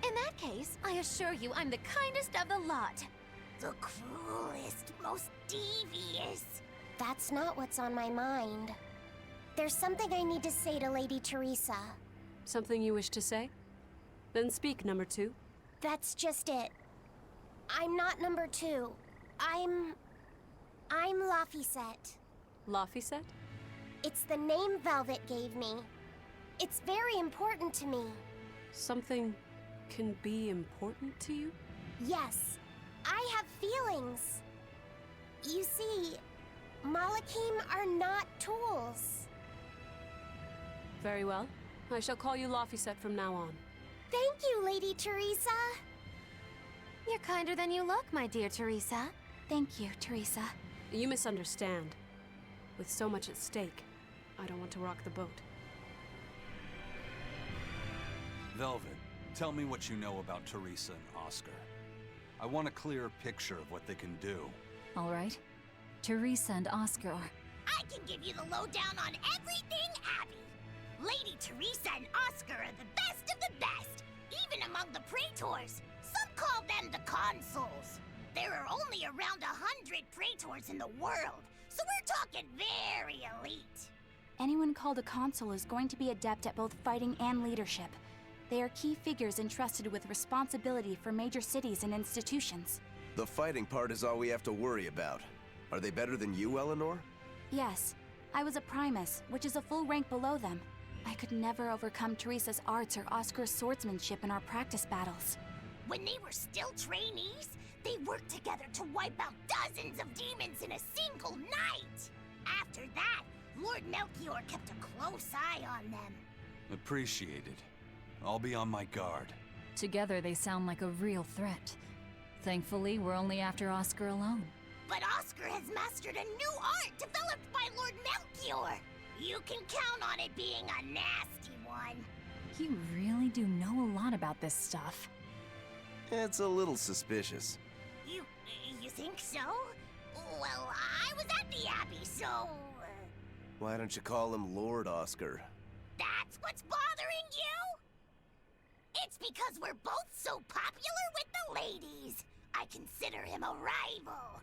In that case, I assure you I'm the kindest of the lot. The cruelest, most devious. That's not what's on my mind. There's something I need to say to Lady Teresa. Something you wish to say? Then speak, number 2. That's just it. I'm not number 2. I'm Laphicet. Laphicet? It's the name Velvet gave me. It's very important to me. Something can be important to you? Yes, I have feelings. You see, Malakim are not tools. Very well. I shall call you Laphicet from now on. Thank you, Lady Teresa. You're kinder than you look, my dear Teresa. Thank you, Teresa. You misunderstand. With so much at stake, I don't want to rock the boat. Velvet, tell me what you know about Teresa and Oscar. I want a clearer picture of what they can do. All right. Teresa and Oscar are... I can give you the lowdown on everything Abby. Lady Teresa and Oscar are the best of the best, even among the praetors. Some call them the consuls. There are only around 100 praetors in the world, so we're talking very elite. Anyone called a consul is going to be adept at both fighting and leadership. They are key figures entrusted with responsibility for major cities and institutions. The fighting part is all we have to worry about. Are they better than you, Eleanor? Yes. I was a primus, which is a full rank below them. I could never overcome Teresa's arts or Oscar's swordsmanship in our practice battles. When they were still trainees, they worked together to wipe out dozens of demons in a single night. After that, Lord Melchior kept a close eye on them. Appreciated. I'll be on my guard. Together they sound like a real threat. Thankfully, we're only after Oscar alone. But Oscar has mastered a new art developed by Lord Melchior. You can count on it being a nasty one. You really do know a lot about this stuff. It's a little suspicious. You think so? Well, I was at the Abbey, so... Why don't you call him Lord Oscar? That's what's bothering you? It's because we're both so popular with the ladies. I consider him a rival.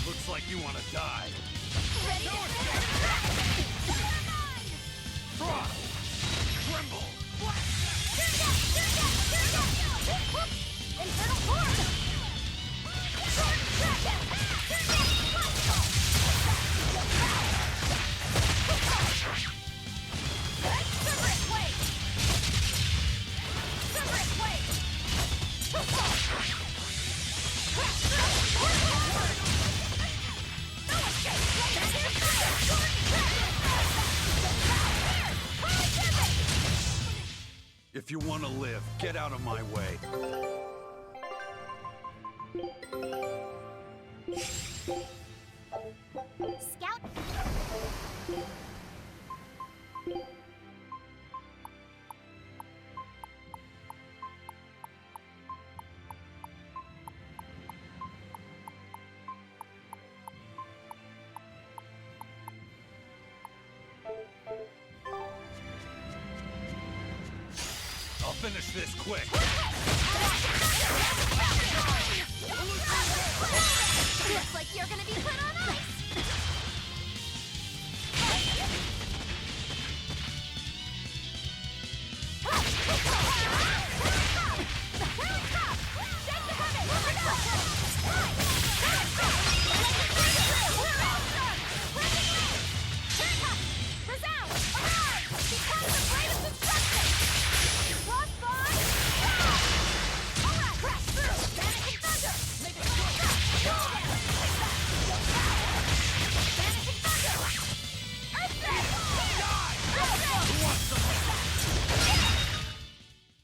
Looks like you want to die. Ready No to escape! Throttle! Tremble! Infernal Horde! If you want to live, get out of my way. Scout. I'll finish this quick. Looks like you're gonna be put on ice!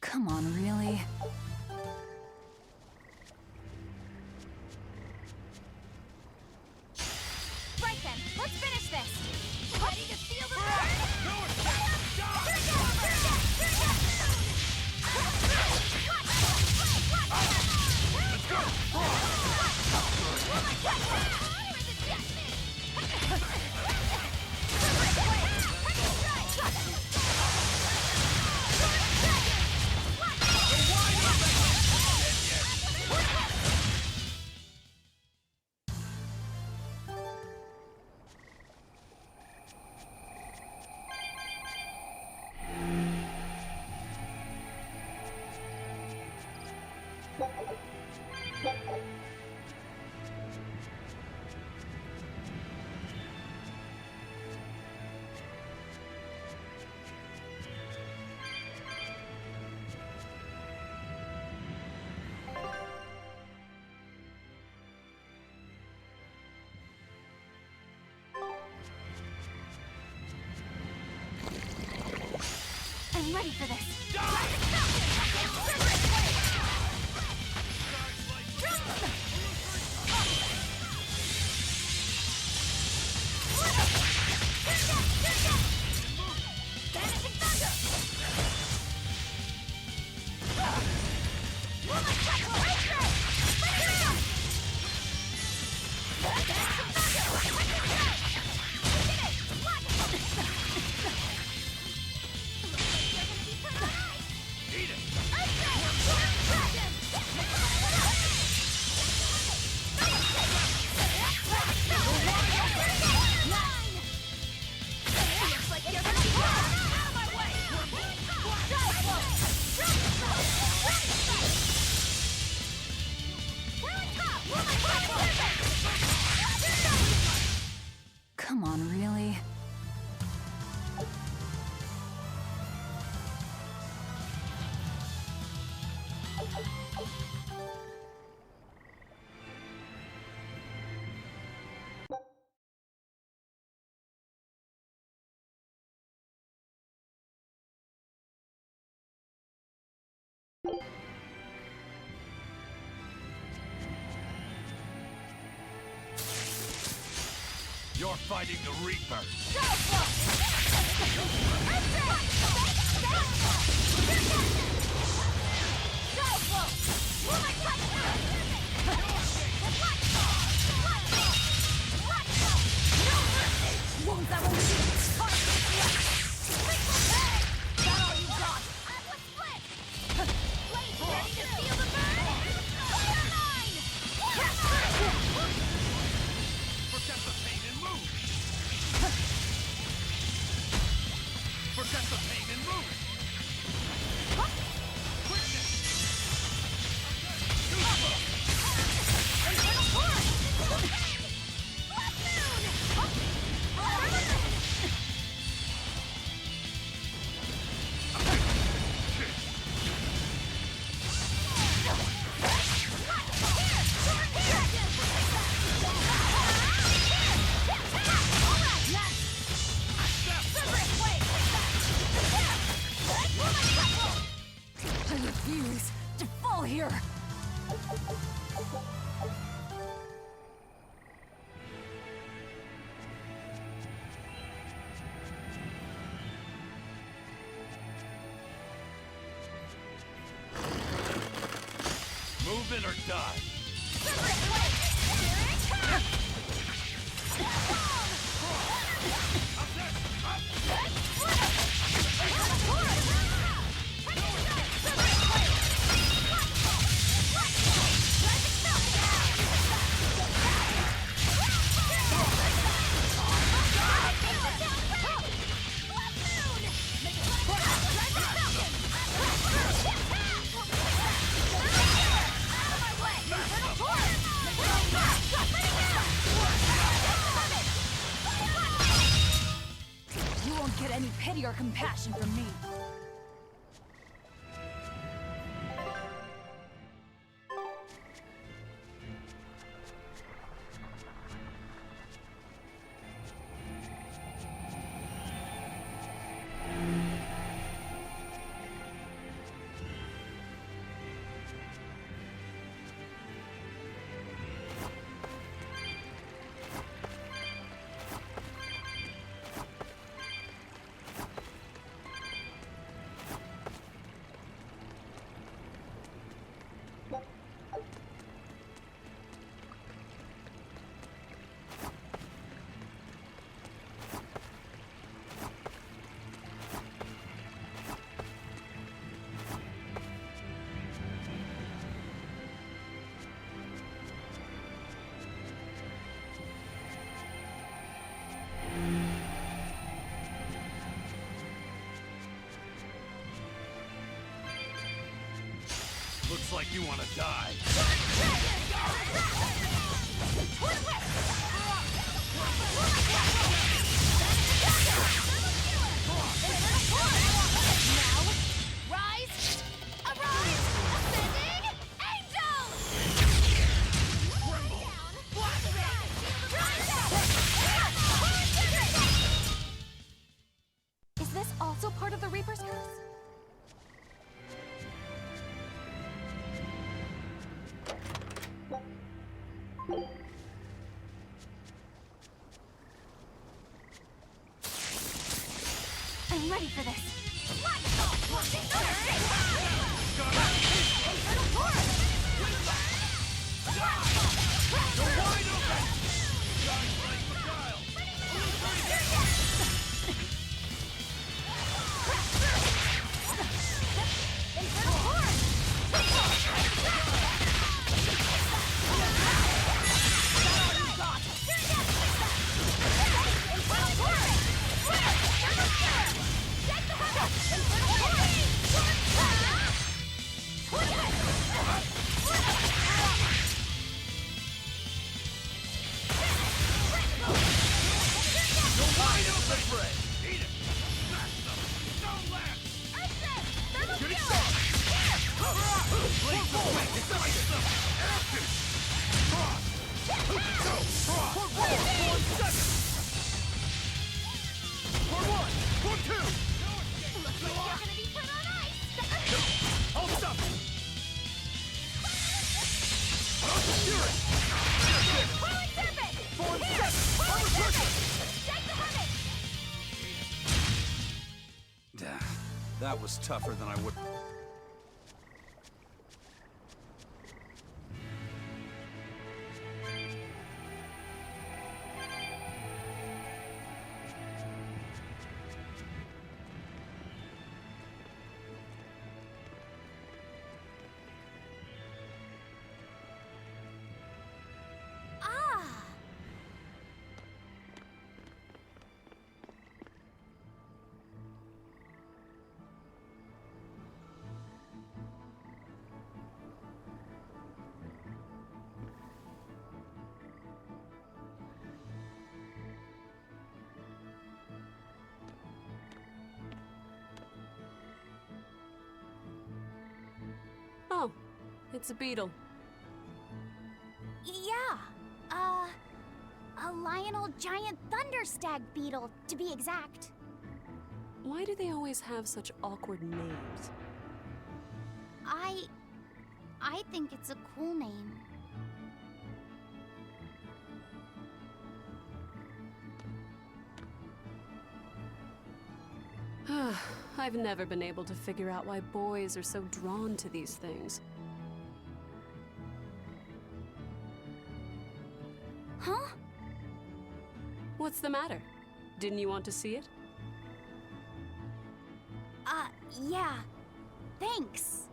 Come on, really? Right then, let's finish this. Ready to feel the burn? I'm ready for this. Come on, really? You're fighting the Reaper. Forget the pain and move! Forget the pain and move! Quickness! or die. You won't get any pity or compassion from me. Looks like you want to die. Rise! Arise! Ascending angel! Is this also part of the Reaper's curse? I'm ready for this. That was tougher than I would. Oh, it's a beetle. Yeah, a Lionel giant thunderstag beetle, to be exact. Why do they always have such awkward names? I think it's a cool name. I've never been able to figure out why boys are so drawn to these things. Huh? What's the matter? Didn't you want to see it? Yeah. Thanks.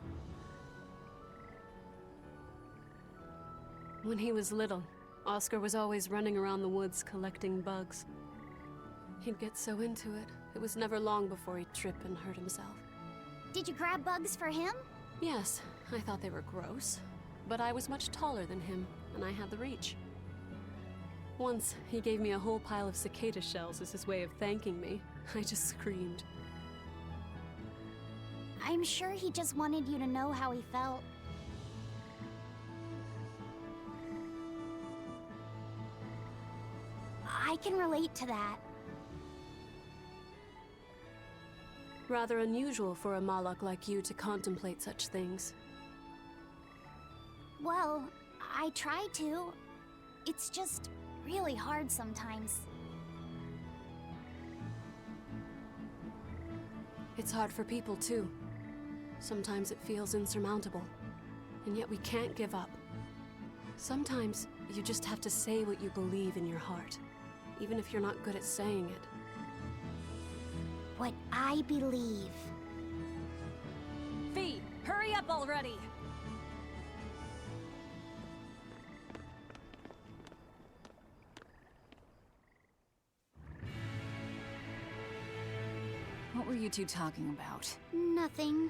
When he was little, Oscar was always running around the woods collecting bugs. He'd get so into it, it was never long before he'd trip and hurt himself. Did you grab bugs for him? Yes, I thought they were gross, but I was much taller than him, and I had the reach. Once, he gave me a whole pile of cicada shells as his way of thanking me. I just screamed. I'm sure he just wanted you to know how he felt. I can relate to that. Rather unusual for a Malak like you to contemplate such things. Well, I try to. It's just really hard sometimes. It's hard for people, too. Sometimes it feels insurmountable, and yet we can't give up. Sometimes you just have to say what you believe in your heart, even if you're not good at saying it. What I believe. Fee, hurry up already! What were you two talking about? Nothing.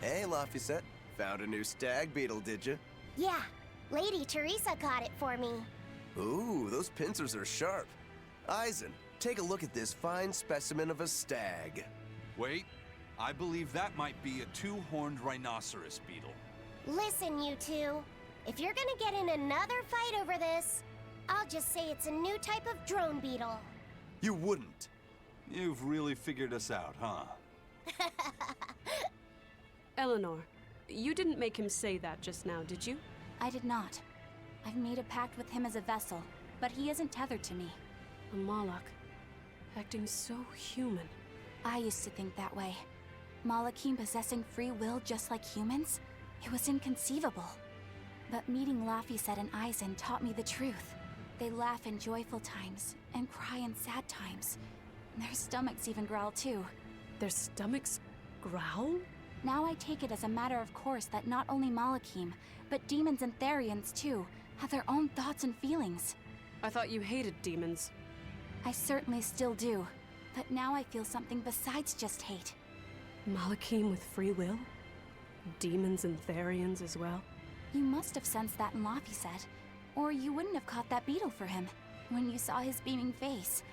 Hey, Laphicet. Found a new stag beetle, did you? Yeah, Lady Teresa caught it for me. Ooh, those pincers are sharp. Eisen, take a look at this fine specimen of a stag. Wait, I believe that might be a two-horned rhinoceros beetle. Listen, you two. If you're gonna get in another fight over this, I'll just say it's a new type of drone beetle. You wouldn't. You've really figured us out, huh? Eleanor, you didn't make him say that just now, did you? I did not. I've made a pact with him as a vessel, but he isn't tethered to me. A Malak, acting so human. I used to think that way. Malachim possessing free will just like humans? It was inconceivable. But meeting Laphicet and Eisen taught me the truth. They laugh in joyful times and cry in sad times. Their stomachs even growl too. Their stomachs growl? Now I take it as a matter of course that not only Malakim, but demons and Therians too, have their own thoughts and feelings. I thought you hated demons. I certainly still do, but now I feel something besides just hate. Malakim with free will? Demons and Therians as well? You must have sensed that in Laphicet, or you wouldn't have caught that beetle for him. When you saw his beaming face,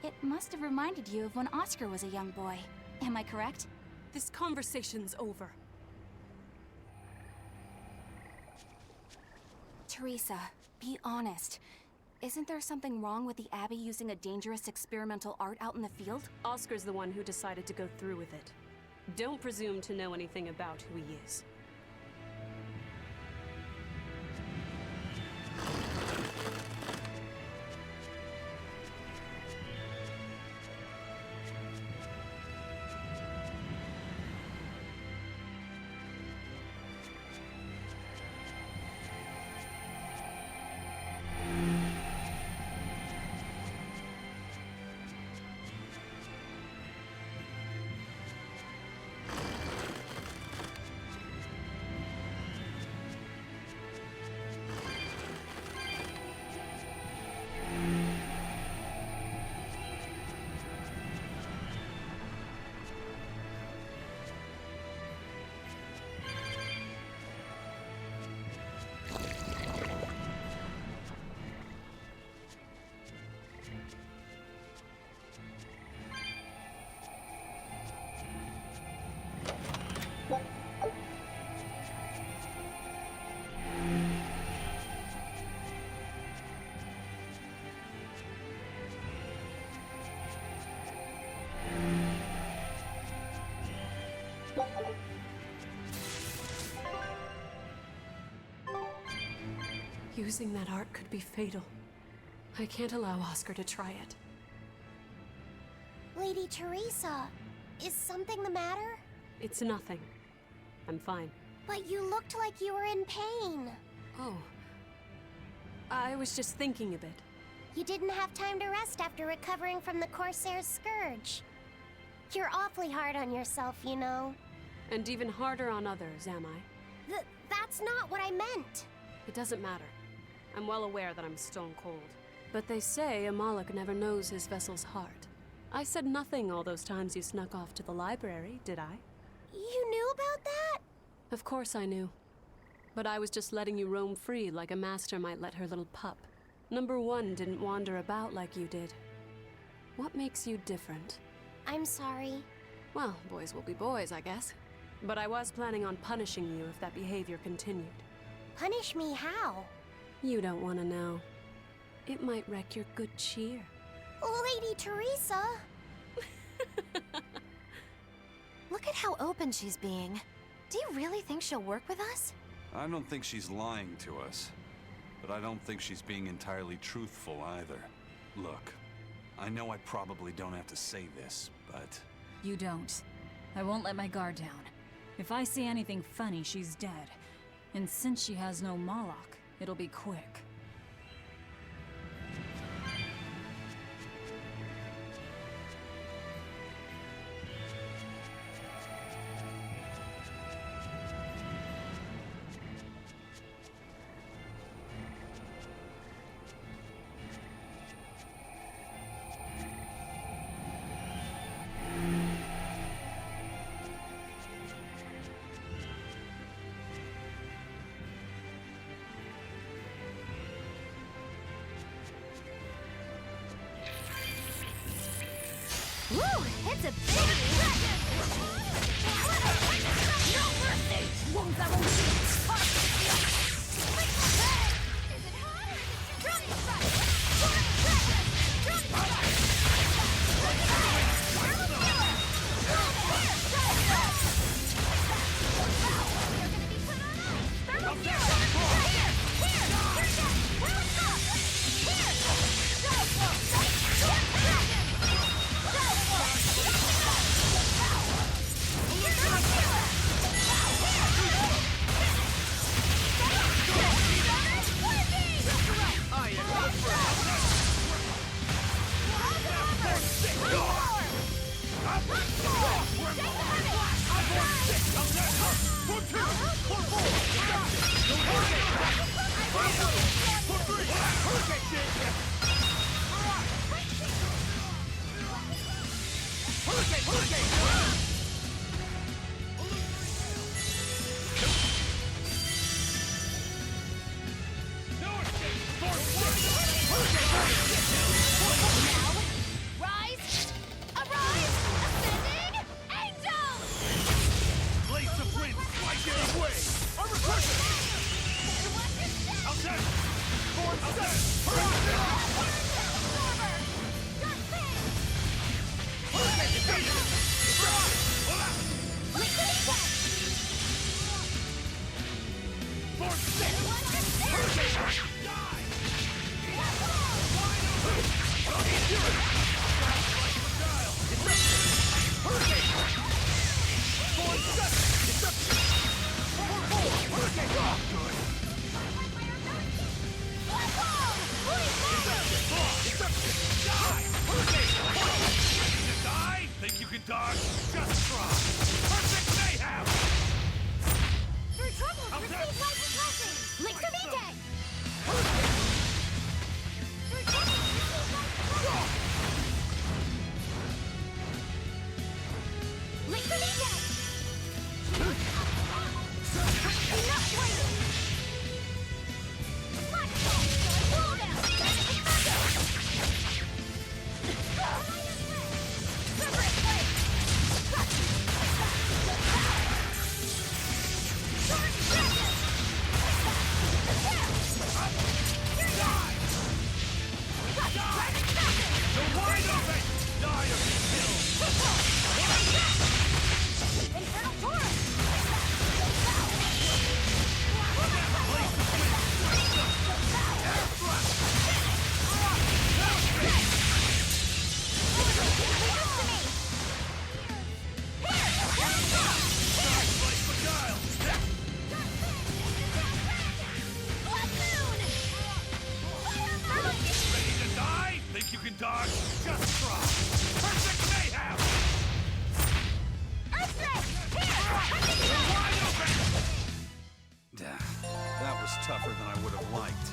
it must have reminded you of when Oscar was a young boy. Am I correct? This conversation's over. Teresa, be honest. Isn't there something wrong with the Abbey using a dangerous experimental art out in the field? Oscar's the one who decided to go through with it. Don't presume to know anything about who he is. Using that art could be fatal. I can't allow Oscar to try it. Lady Teresa, is something the matter? It's nothing. I'm fine. But you looked like you were in pain. Oh. I was just thinking a bit. You didn't have time to rest after recovering from the Corsair's scourge. You're awfully hard on yourself, you know. And even harder on others, am I? That's not what I meant. It doesn't matter. I'm well aware that I'm stone cold. But they say a Moloch never knows his vessel's heart. I said nothing all those times you snuck off to the library, did I? You knew about that? Of course I knew. But I was just letting you roam free like a master might let her little pup. Number one didn't wander about like you did. What makes you different? I'm sorry. Well, boys will be boys, I guess. But I was planning on punishing you if that behavior continued. Punish me how? You don't want to know. It might wreck your good cheer. Lady Teresa! Look at how open she's being. Do you really think she'll work with us? I don't think she's lying to us. But I don't think she's being entirely truthful either. Look, I know I probably don't have to say this, but... You don't. I won't let my guard down. If I see anything funny, she's dead. And since she has no Moloch, it'll be quick. Woo! It's a big no mercy! Won't that Think you can dodge? Just try. Perfect mayhem! For trouble, receive life blessing! Lick the Vite! For trouble, receive life blessing! Lick the Vite! Enough waiting! Let's go! Roll down! Separate blade! Short stretches! You're wide open! Die or be killed! Infernal Torus! Ready to die? Think you can dodge? Just try. Perfect mayhem! That was tougher than I would have liked.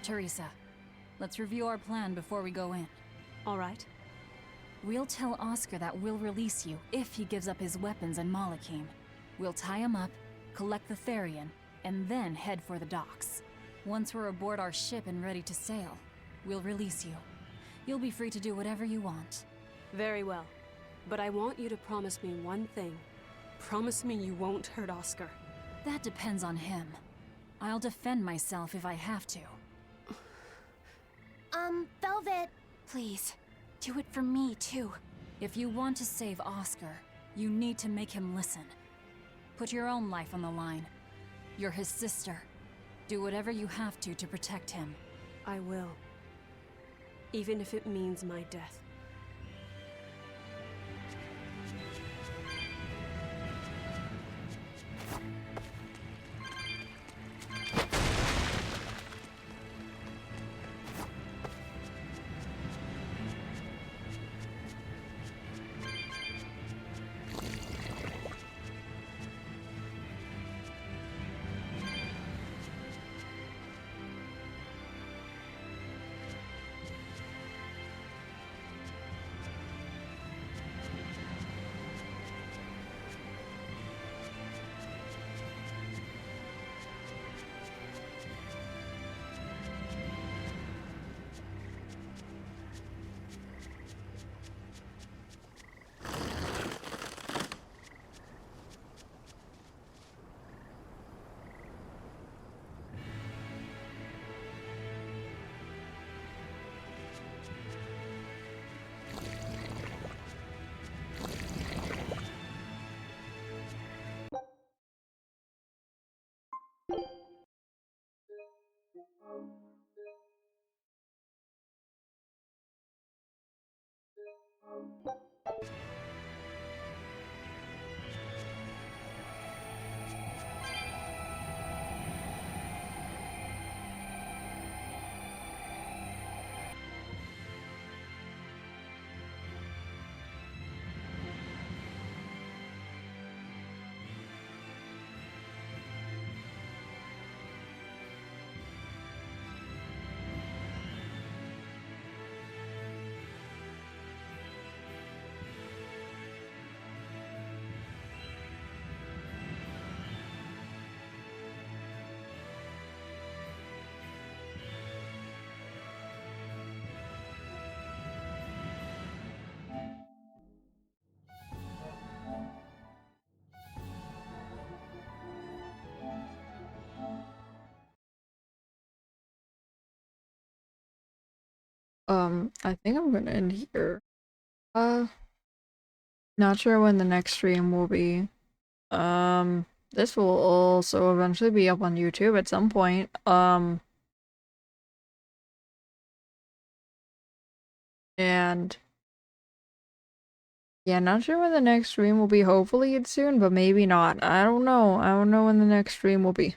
Teresa, let's review our plan before we go in. All right. We'll tell Oscar that we'll release you if he gives up his weapons and Malachim. We'll tie him up, collect the Therian, and then head for the docks. Once we're aboard our ship and ready to sail, we'll release you. You'll be free to do whatever you want. Very well. But I want you to promise me one thing. Promise me you won't hurt Oscar. That depends on him. I'll defend myself if I have to. Velvet. Please, do it for me too. If you want to save Oscar, you need to make him listen. Put your own life on the line. You're his sister. Do whatever you have to protect him. I will. Even if it means my death. I think I'm gonna end here. Not sure when the next stream will be. This will also eventually be up on YouTube at some point. And yeah, not sure when the next stream will be. Hopefully it's soon, but maybe not. I don't know. I don't know when the next stream will be.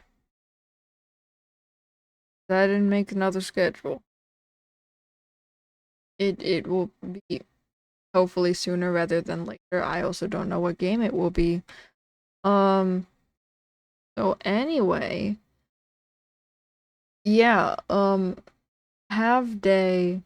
I didn't make another schedule. It will be hopefully sooner rather than later. I also don't know what game it will be. So anyway, yeah, have day